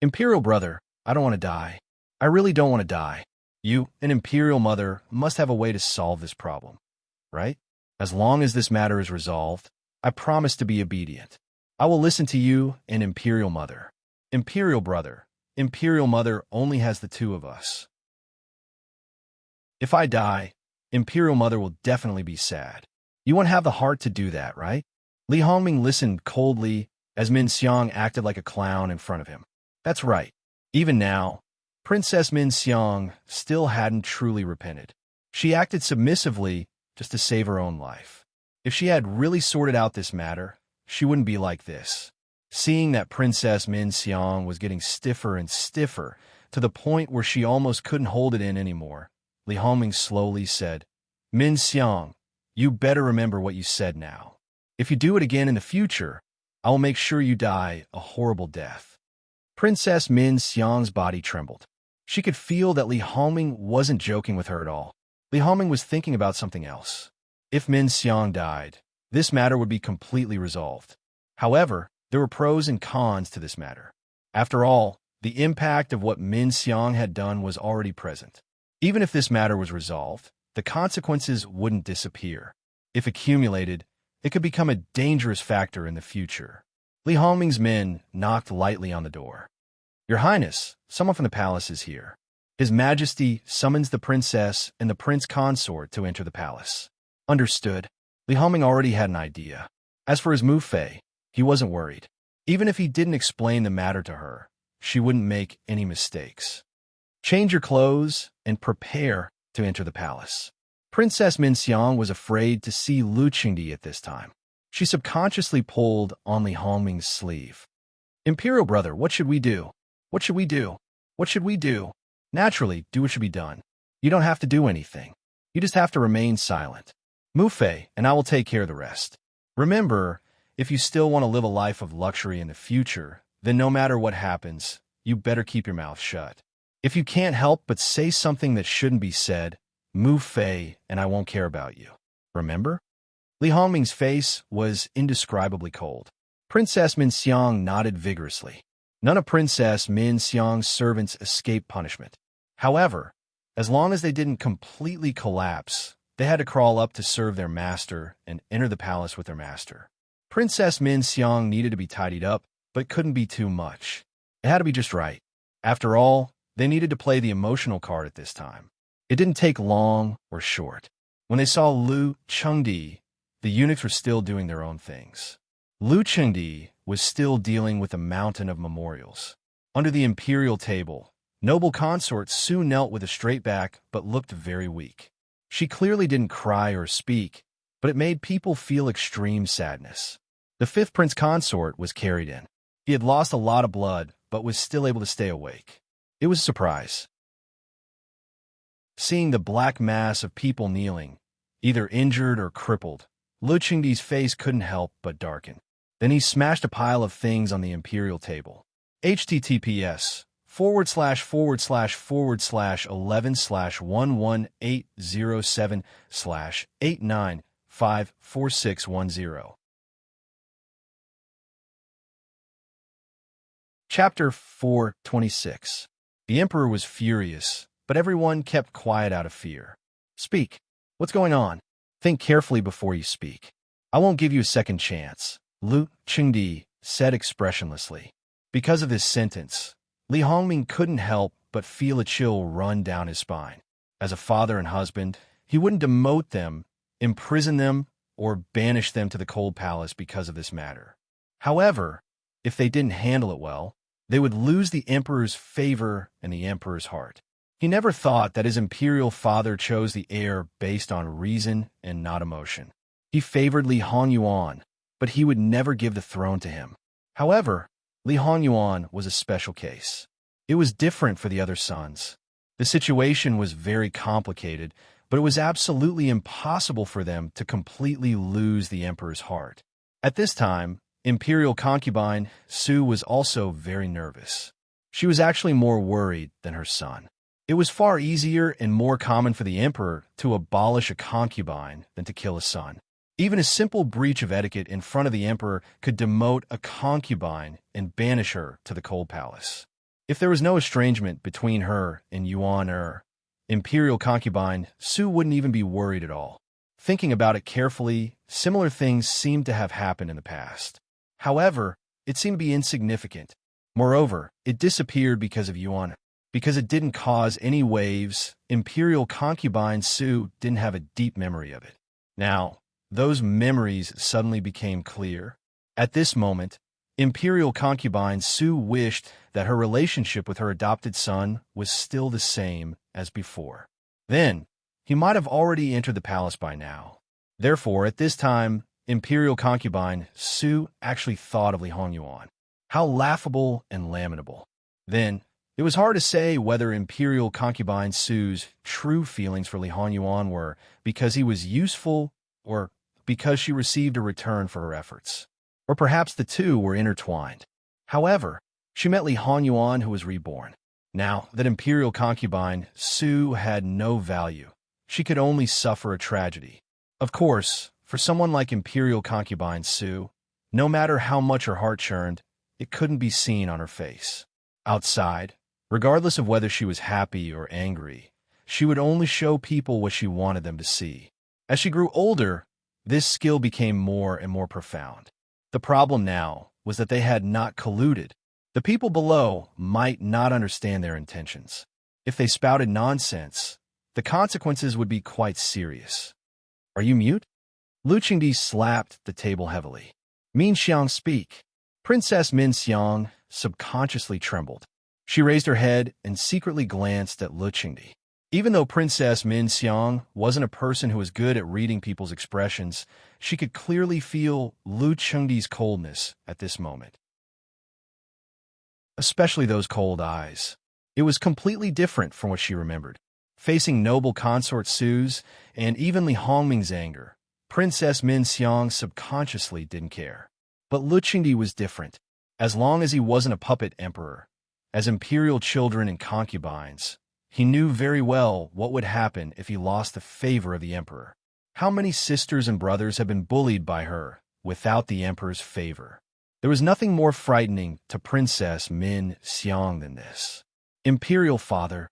Imperial brother, I don't want to die. I really don't want to die. You, an Imperial Mother, must have a way to solve this problem, right? As long as this matter is resolved, I promise to be obedient. I will listen to you, an Imperial Mother. Imperial brother, Imperial Mother only has the two of us. If I die, Imperial Mother will definitely be sad. You won't have the heart to do that, right? Li Hongming listened coldly as Min Xiang acted like a clown in front of him. That's right. Even now, Princess Min Xiang still hadn't truly repented. She acted submissively just to save her own life. If she had really sorted out this matter, she wouldn't be like this. Seeing that Princess Min Xiang was getting stiffer and stiffer to the point where she almost couldn't hold it in anymore, Li Hongming slowly said, Min Xiang, you better remember what you said now. If you do it again in the future, I will make sure you die a horrible death. Princess Min Xiang's body trembled. She could feel that Li Hongming wasn't joking with her at all. Li Hongming was thinking about something else. If Min Xiang died, this matter would be completely resolved. However, there were pros and cons to this matter. After all, the impact of what Min Xiang had done was already present. Even if this matter was resolved, the consequences wouldn't disappear. If accumulated, it could become a dangerous factor in the future. Li Hongming's men knocked lightly on the door. Your Highness, someone from the palace is here. His Majesty summons the princess and the prince consort to enter the palace. Understood. Li Hongming already had an idea. As for his Mufei, he wasn't worried. Even if he didn't explain the matter to her, she wouldn't make any mistakes. Change your clothes and prepare to enter the palace. Princess Minxiang was afraid to see Lu Qingdi at this time. She subconsciously pulled on Li Hongming's sleeve. Imperial brother, what should we do? What should we do? What should we do? Naturally, do what should be done. You don't have to do anything. You just have to remain silent. Mufei, and I will take care of the rest. Remember, if you still want to live a life of luxury in the future, then no matter what happens, you better keep your mouth shut. If you can't help but say something that shouldn't be said, Mufei, and I won't care about you. Remember? Li Hongming's face was indescribably cold. Princess Minxiang nodded vigorously. None of Princess Minxiang's servants escaped punishment. However, as long as they didn't completely collapse, they had to crawl up to serve their master and enter the palace with their master. Princess Minxiang needed to be tidied up, but couldn't be too much. It had to be just right. After all, they needed to play the emotional card at this time. It didn't take long or short. When they saw Lu Qingdi, the eunuchs were still doing their own things. Lu Qingdi was still dealing with a mountain of memorials. Under the imperial table, noble consort soon knelt with a straight back but looked very weak. She clearly didn't cry or speak, but it made people feel extreme sadness. The fifth prince consort was carried in. He had lost a lot of blood, but was still able to stay awake. It was a surprise. Seeing the black mass of people kneeling, either injured or crippled, Lu Qingdi's face couldn't help but darken. Then he smashed a pile of things on the imperial table. https:///11/11807/8954610. Chapter 426. The emperor was furious, but everyone kept quiet out of fear. Speak. What's going on? Think carefully before you speak. I won't give you a second chance, Lu Qingdi said expressionlessly. Because of this sentence, Li Hongming couldn't help but feel a chill run down his spine. As a father and husband, he wouldn't demote them, imprison them, or banish them to the cold palace because of this matter. However, if they didn't handle it well, they would lose the emperor's favor and the emperor's heart. He never thought that his imperial father chose the heir based on reason and not emotion. He favored Li Hongyuan, but he would never give the throne to him. However, Li Hongyuan was a special case. It was different for the other sons. The situation was very complicated, but it was absolutely impossible for them to completely lose the emperor's heart. At this time, imperial concubine Su was also very nervous. She was actually more worried than her son. It was far easier and more common for the emperor to abolish a concubine than to kill a son. Even a simple breach of etiquette in front of the emperor could demote a concubine and banish her to the cold palace. If there was no estrangement between her and Yuan imperial concubine Su wouldn't even be worried at all. Thinking about it carefully, similar things seemed to have happened in the past. However, it seemed to be insignificant. Moreover, it disappeared because of Yuan. Because it didn't cause any waves, imperial concubine Su didn't have a deep memory of it. Now, those memories suddenly became clear. At this moment, imperial concubine Su wished that her relationship with her adopted son was still the same as before. Then, he might have already entered the palace by now. Therefore, at this time, imperial concubine Su actually thought of Li Hongyuan. How laughable and lamentable. Then, it was hard to say whether imperial concubine Su's true feelings for Li Hongyuan were because he was useful or because she received a return for her efforts. Or perhaps the two were intertwined. However, she met Li Hongyuan, who was reborn. Now that imperial concubine Su had no value, she could only suffer a tragedy. Of course, for someone like imperial concubine Su, no matter how much her heart churned, it couldn't be seen on her face. Outside, regardless of whether she was happy or angry, she would only show people what she wanted them to see. As she grew older, this skill became more and more profound. The problem now was that they had not colluded. The people below might not understand their intentions. If they spouted nonsense, the consequences would be quite serious. Are you mute? Lu Qingdi slapped the table heavily. Min Xiang, speak. Princess Min Xiang subconsciously trembled. She raised her head and secretly glanced at Lu Qingdi. Even though Princess Min Xiang wasn't a person who was good at reading people's expressions, she could clearly feel Lu Qingdi's coldness at this moment. Especially those cold eyes. It was completely different from what she remembered. Facing noble consort Su's and even Li Hongming's anger, Princess Min Xiang subconsciously didn't care. But Lu Qingdi was different. As long as he wasn't a puppet emperor, as imperial children and concubines, he knew very well what would happen if he lost the favor of the emperor. How many sisters and brothers have been bullied by her without the emperor's favor? There was nothing more frightening to Princess Min Xiang than this. Imperial father,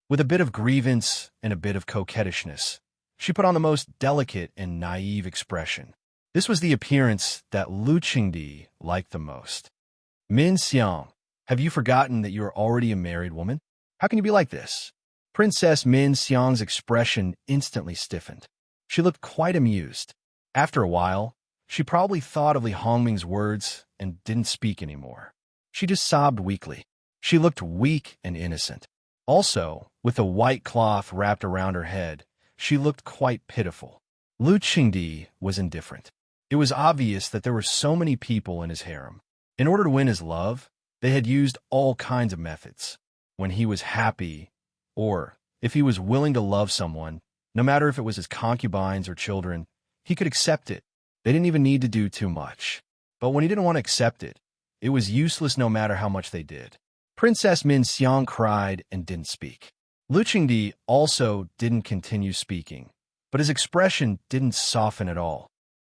with a bit of grievance and a bit of coquettishness, she put on the most delicate and naive expression. This was the appearance that Lu Qingdi liked the most. Min Xiang, have you forgotten that you are already a married woman? How can you be like this? Princess Min Xiang's expression instantly stiffened. She looked quite amused. After a while, she probably thought of Li Hongming's words and didn't speak anymore. She just sobbed weakly. She looked weak and innocent. Also, with a white cloth wrapped around her head, she looked quite pitiful. Lu Qingdi was indifferent. It was obvious that there were so many people in his harem. In order to win his love, they had used all kinds of methods. When he was happy, or if he was willing to love someone, no matter if it was his concubines or children, he could accept it. They didn't even need to do too much. But when he didn't want to accept it, it was useless no matter how much they did. Princess Min Xiang cried and didn't speak. Lu Qingdi also didn't continue speaking, but his expression didn't soften at all.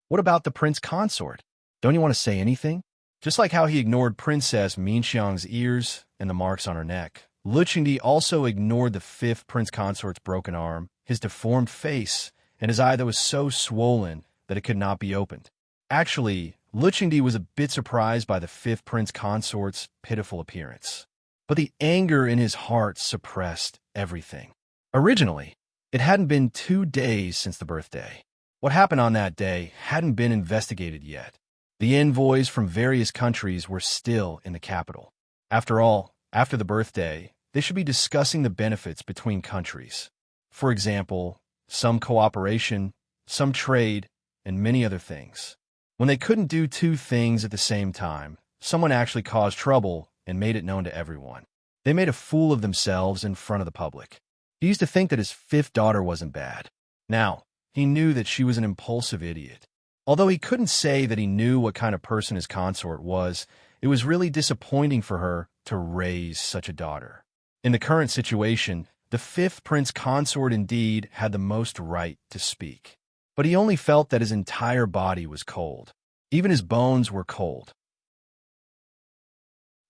What about the prince consort? Don't you want to say anything? Just like how he ignored Princess Min Xiang's ears and the marks on her neck, Lu Qingdi also ignored the fifth prince consort's broken arm, his deformed face, and his eye that was so swollen that it could not be opened. Actually, Lu Qingdi was a bit surprised by the fifth prince consort's pitiful appearance. But the anger in his heart suppressed everything. Originally, it hadn't been 2 days since the birthday. What happened on that day hadn't been investigated yet. The envoys from various countries were still in the capital. After all, after the birthday, they should be discussing the benefits between countries. For example, some cooperation, some trade, and many other things. When they couldn't do 2 things at the same time, someone actually caused trouble and made it known to everyone. They made a fool of themselves in front of the public. He used to think that his 5th daughter wasn't bad. Now, he knew that she was an impulsive idiot. Although he couldn't say that he knew what kind of person his consort was, it was really disappointing for her to raise such a daughter. In the current situation, the 5th prince consort indeed had the most right to speak. But he only felt that his entire body was cold. Even his bones were cold.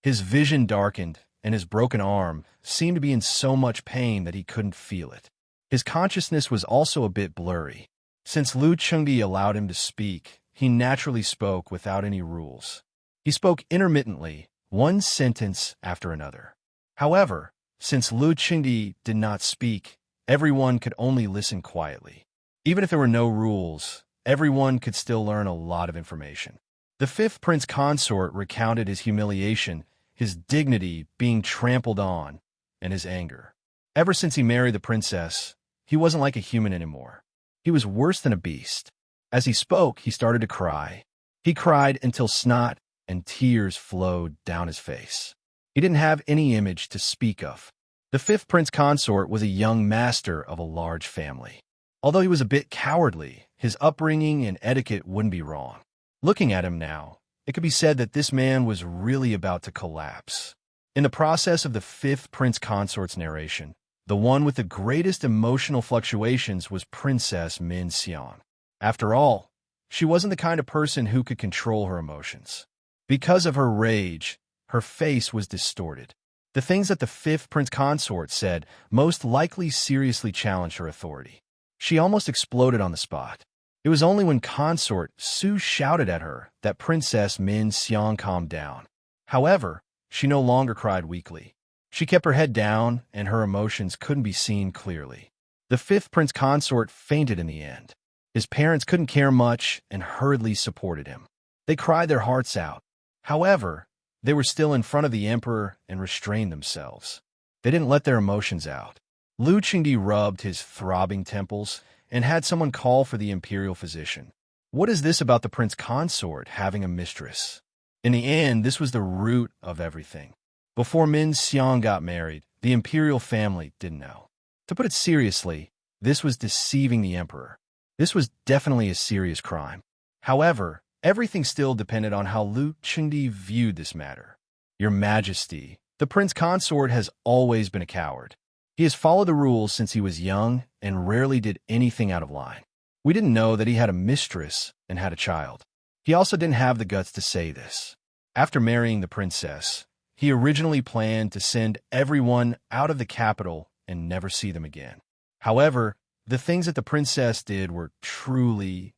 His vision darkened, and his broken arm seemed to be in so much pain that he couldn't feel it. His consciousness was also a bit blurry. Since Lu Qingdi allowed him to speak, he naturally spoke without any rules. He spoke intermittently, one sentence after another. However, since Lu Qingdi did not speak, everyone could only listen quietly. Even if there were no rules, everyone could still learn a lot of information. The 5th prince consort recounted his humiliation, his dignity being trampled on, and his anger. Ever since he married the princess, he wasn't like a human anymore. He was worse than a beast. As he spoke, he started to cry. He cried until snot and tears flowed down his face. He didn't have any image to speak of. The 5th prince consort was a young master of a large family. Although he was a bit cowardly, his upbringing and etiquette wouldn't be wrong. Looking at him now, it could be said that this man was really about to collapse. In the process of the 5th prince consort's narration, the one with the greatest emotional fluctuations was Princess Min Xiang. After all, she wasn't the kind of person who could control her emotions. Because of her rage, her face was distorted. The things that the 5th prince consort said most likely seriously challenged her authority. She almost exploded on the spot. It was only when consort Su shouted at her that Princess Min Xiang calmed down. However, she no longer cried weakly. She kept her head down, and her emotions couldn't be seen clearly. The 5th prince consort fainted in the end. His parents couldn't care much and hurriedly supported him. They cried their hearts out. However, they were still in front of the emperor and restrained themselves. They didn't let their emotions out. Lu Qingdi rubbed his throbbing temples and had someone call for the imperial physician. What is this about the prince consort having a mistress? In the end, this was the root of everything. Before Min Xiang got married, the imperial family didn't know. To put it seriously, this was deceiving the emperor. This was definitely a serious crime. However, everything still depended on how Lu Qingdi viewed this matter. Your Majesty, the prince consort has always been a coward. He has followed the rules since he was young and rarely did anything out of line. We didn't know that he had a mistress and had a child. He also didn't have the guts to say this. After marrying the princess, he originally planned to send everyone out of the capital and never see them again. However, the things that the princess did were truly.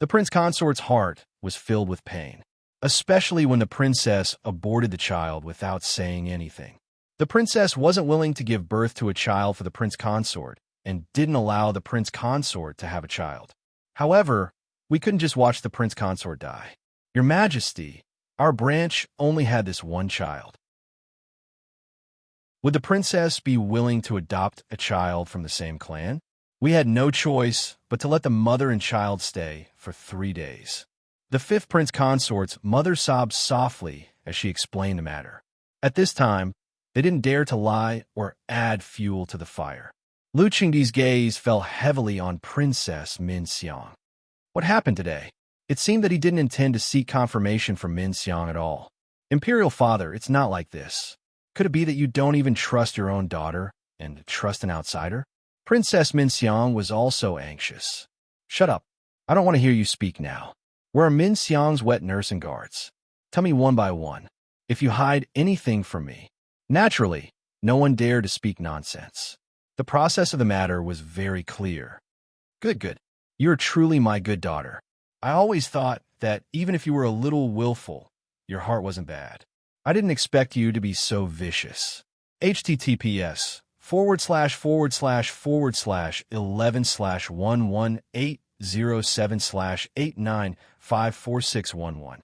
The prince consort's heart was filled with pain, especially when the princess aborted the child without saying anything. The princess wasn't willing to give birth to a child for the prince consort and didn't allow the prince consort to have a child. However, we couldn't just watch the prince consort die. Your Majesty, our branch only had this one child. Would the princess be willing to adopt a child from the same clan? We had no choice but to let the mother and child stay for 3 days. The 5th prince consort's mother sobbed softly as she explained the matter. At this time, they didn't dare to lie or add fuel to the fire. Lu Qingdi's gaze fell heavily on Princess Min Xiang. What happened today? It seemed that he didn't intend to seek confirmation from Min Xiang at all. Imperial Father, it's not like this. Could it be that you don't even trust your own daughter and trust an outsider? Princess Min Xiang was also anxious. Shut up. I don't want to hear you speak now. Where are Min Xiang's wet nurse and guards? Tell me one by one. If you hide anything from me, Naturally, no one dared to speak nonsense. The process of the matter was very clear. Good, good. You are truly my good daughter. I always thought that even if you were a little willful, your heart wasn't bad. I didn't expect you to be so vicious. https:///11/11807/8954611.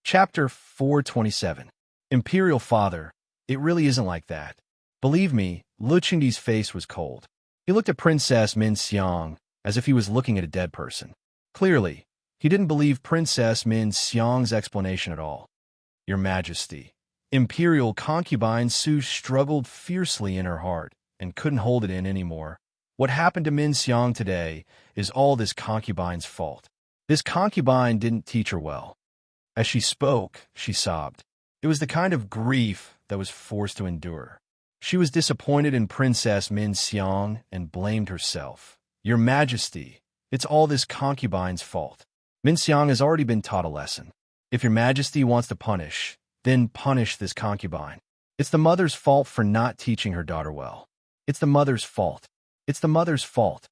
Chapter 427. Imperial Father, it really isn't like that. Believe me, Lu Qingdi's face was cold. He looked at Princess Min Xiang as if he was looking at a dead person. Clearly, he didn't believe Princess Min Xiang's explanation at all. Your Majesty. Imperial concubine Su struggled fiercely in her heart and couldn't hold it in anymore. What happened to Min Xiang today is all this concubine's fault. This concubine didn't teach her well. As she spoke, she sobbed. It was the kind of grief that was forced to endure. She was disappointed in Princess Min Xiang and blamed herself. Your Majesty, it's all this concubine's fault. Min Xiang has already been taught a lesson. If your Majesty wants to punish, then punish this concubine. It's the mother's fault for not teaching her daughter well. It's the mother's fault. It's the mother's fault.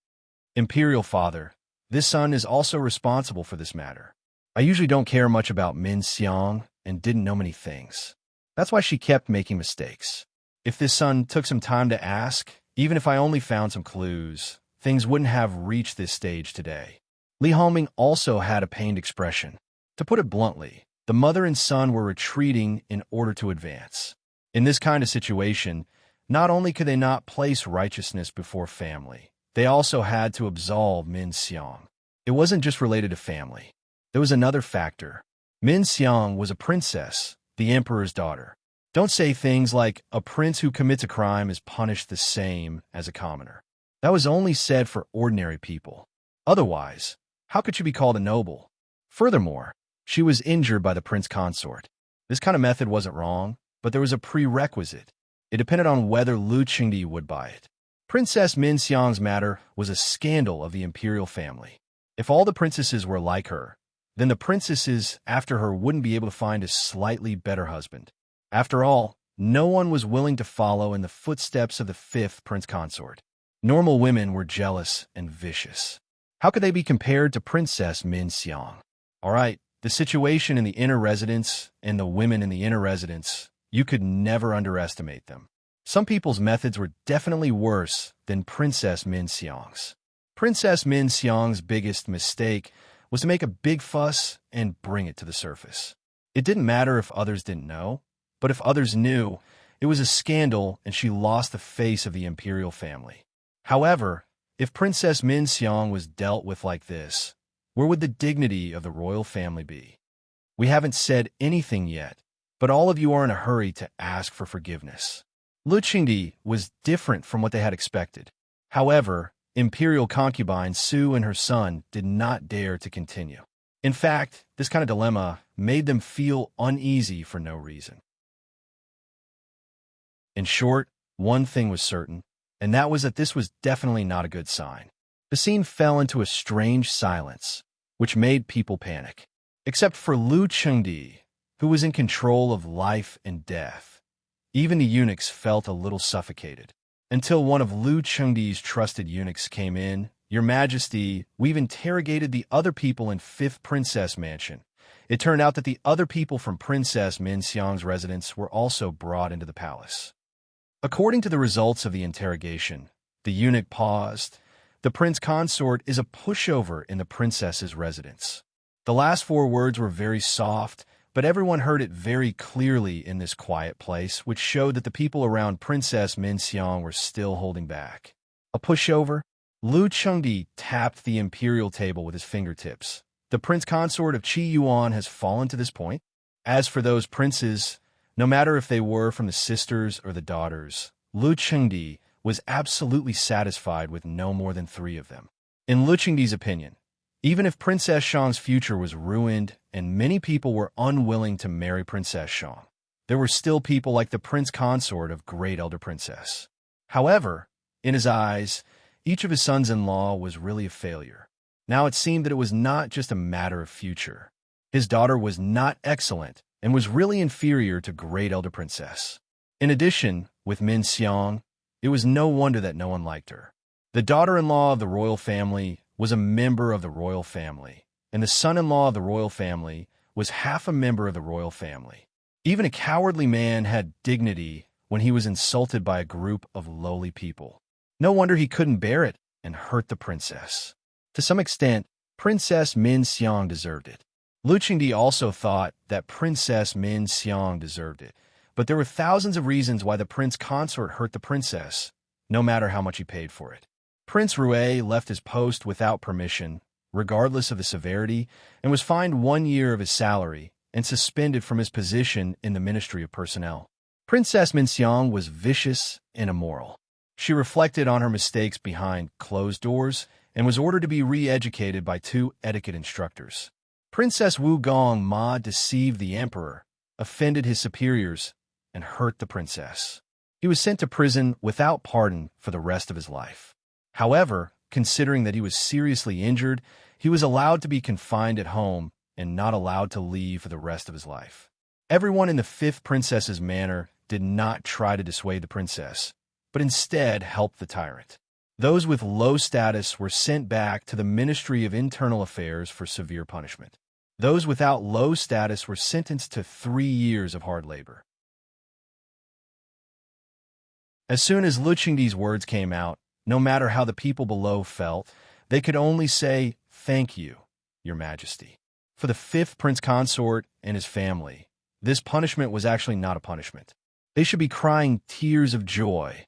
Imperial Father, this son is also responsible for this matter. I usually don't care much about Min Xiang and didn't know many things. That's why she kept making mistakes. If this son took some time to ask, even if I only found some clues, things wouldn't have reached this stage today. Li Hongming also had a pained expression. To put it bluntly, the mother and son were retreating in order to advance. In this kind of situation, not only could they not place righteousness before family, they also had to absolve Min Xiang. It wasn't just related to family. There was another factor. Min Xiang was a princess, the emperor's daughter. Don't say things like, a prince who commits a crime is punished the same as a commoner. That was only said for ordinary people. Otherwise, how could she be called a noble? Furthermore, she was injured by the prince consort. This kind of method wasn't wrong, but there was a prerequisite. It depended on whether Lu Qingdi would buy it. Princess Min Xiang's matter was a scandal of the imperial family. If all the princesses were like her, then the princesses after her wouldn't be able to find a slightly better husband. After all, no one was willing to follow in the footsteps of the fifth prince consort. Normal women were jealous and vicious. How could they be compared to Princess Min Xiang? All right, the situation in the inner residence and the women in the inner residence, you could never underestimate them. Some people's methods were definitely worse than Princess Min Xiang's. Princess Min Xiang's biggest mistake was to make a big fuss and bring it to the surface. It didn't matter if others didn't know, but if others knew, it was a scandal and she lost the face of the imperial family. However, if Princess Min Xiang was dealt with like this, where would the dignity of the royal family be? We haven't said anything yet, but all of you are in a hurry to ask for forgiveness. Lu Qingdi was different from what they had expected. However, imperial concubine Su and her son did not dare to continue. In fact, this kind of dilemma made them feel uneasy for no reason. In short, one thing was certain, and that was that this was definitely not a good sign. The scene fell into a strange silence, which made people panic. Except for Lu Qingdi, who was in control of life and death. Even the eunuchs felt a little suffocated. Until one of Lu Qingdi's trusted eunuchs came in. Your Majesty, we've interrogated the other people in 5th Princess Mansion. It turned out that the other people from Princess Min Xiang's residence were also brought into the palace. According to the results of the interrogation, the eunuch paused. The prince consort is a pushover in the princess's residence. The last 4 words were very soft, but everyone heard it very clearly in this quiet place, which showed that the people around Princess Min Xiang were still holding back. A pushover? Lu Qingdi tapped the imperial table with his fingertips. The prince consort of Qi Yuan has fallen to this point. As for those princes, no matter if they were from the sisters or the daughters, Lu Qingdi was absolutely satisfied with no more than 3 of them. In Lu Qingdi's opinion, even if Princess Shang's future was ruined and many people were unwilling to marry Princess Shang, there were still people like the prince consort of Great Elder Princess. However, in his eyes, each of his sons-in-law was really a failure. Now it seemed that it was not just a matter of future. His daughter was not excellent and was really inferior to great elder princess. In addition, with Min Xiang, it was no wonder that no one liked her. The daughter-in-law of the royal family was a member of the royal family, and the son-in-law of the royal family was half a member of the royal family. Even a cowardly man had dignity when he was insulted by a group of lowly people. No wonder he couldn't bear it and hurt the princess. To some extent, Princess Min Xiang deserved it. Lu Qingdi also thought that Princess Min Xiang deserved it, but there were thousands of reasons why the prince consort hurt the princess, no matter how much he paid for it. Prince Rue left his post without permission, regardless of the severity, and was fined 1 year of his salary and suspended from his position in the Ministry of Personnel. Princess Min Xiang was vicious and immoral. She reflected on her mistakes behind closed doors and was ordered to be re-educated by 2 etiquette instructors. Princess Wu Gongma deceived the emperor, offended his superiors, and hurt the princess. He was sent to prison without pardon for the rest of his life. However, considering that he was seriously injured, he was allowed to be confined at home and not allowed to leave for the rest of his life. Everyone in the 5th princess's manor did not try to dissuade the princess, but instead helped the tyrant. Those with low status were sent back to the Ministry of Internal Affairs for severe punishment. Those without low status were sentenced to 3 years of hard labor. As soon as Lu Qingdi's words came out, no matter how the people below felt, they could only say, "Thank you, Your Majesty." For the 5th prince consort and his family, this punishment was actually not a punishment. They should be crying tears of joy,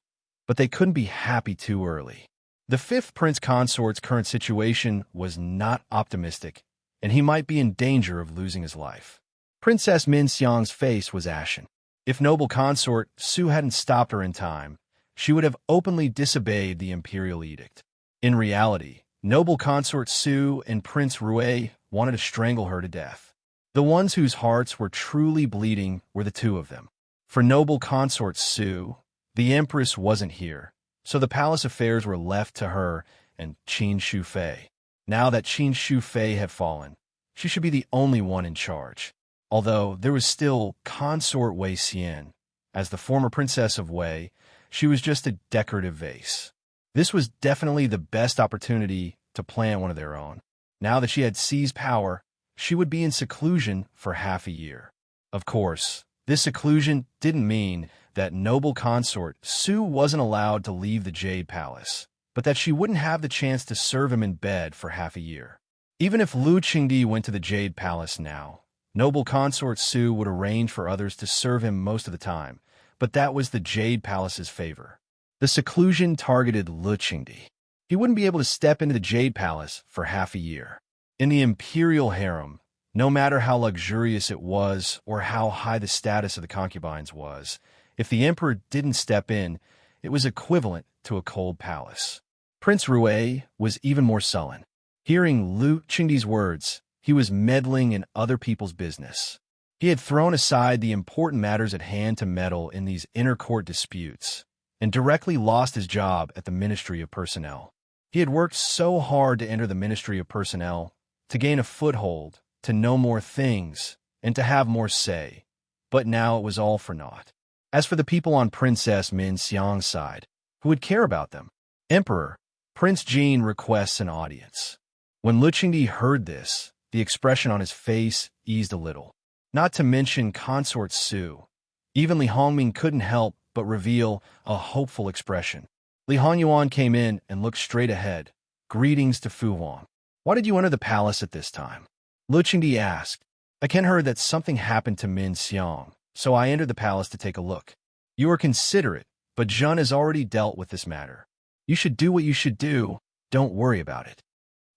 but they couldn't be happy too early. The 5th prince consort's current situation was not optimistic, and he might be in danger of losing his life. Princess Min Xiang's face was ashen. If noble consort Su hadn't stopped her in time, she would have openly disobeyed the imperial edict. In reality, noble consort Su and Prince Rue wanted to strangle her to death. The ones whose hearts were truly bleeding were the 2 of them. For noble consort Su, the empress wasn't here, so the palace affairs were left to her and Qin Shufei. Now that Qin Shufei had fallen, she should be the only one in charge. Although there was still consort Wei Xian. As the former princess of Wei, she was just a decorative vase. This was definitely the best opportunity to plant one of their own. Now that she had seized power, she would be in seclusion for half a year. Of course, this seclusion didn't mean that noble consort Su wasn't allowed to leave the Jade Palace, but that she wouldn't have the chance to serve him in bed for half a year. Even if Lu Qingdi went to the Jade Palace now, noble consort Su would arrange for others to serve him most of the time, but that was the Jade Palace's favor. The seclusion targeted Lu Qingdi. He wouldn't be able to step into the Jade Palace for half a year. In the imperial harem, no matter how luxurious it was or how high the status of the concubines was, if the emperor didn't step in, it was equivalent to a cold palace. Prince Rue was even more sullen. Hearing Lu Qingdi's words, he was meddling in other people's business. He had thrown aside the important matters at hand to meddle in these inter-court disputes, and directly lost his job at the Ministry of Personnel. He had worked so hard to enter the Ministry of Personnel, to gain a foothold, to know more things, and to have more say, but now it was all for naught. As for the people on Princess Min Xiang's side, who would care about them? Emperor, Prince Jin requests an audience. When Lu Qingdi heard this, the expression on his face eased a little. Not to mention consort Su. Even Li Hongming couldn't help but reveal a hopeful expression. Li Hongyuan came in and looked straight ahead. Greetings to Fu Huang. Why did you enter the palace at this time? Lu Qingdi asked. I can heard that something happened to Min Xiang, so I entered the palace to take a look. You are considerate, but Zhen has already dealt with this matter. You should do what you should do. Don't worry about it.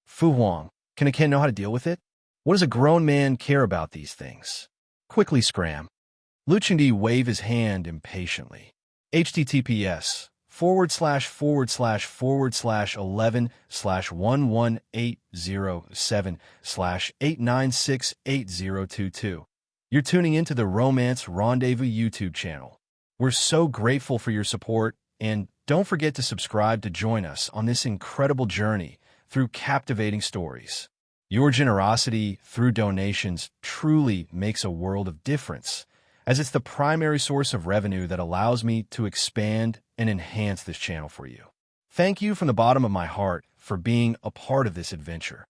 Fu Huang, can a Ken know how to deal with it? What does a grown man care about these things? Quickly scram. Lu Qingdi waved his hand impatiently. https:///11/11807/8968022. You're tuning into the Romance Rendezvous YouTube channel. We're so grateful for your support, and don't forget to subscribe to join us on this incredible journey through captivating stories. Your generosity through donations truly makes a world of difference, as it's the primary source of revenue that allows me to expand and enhance this channel for you. Thank you from the bottom of my heart for being a part of this adventure.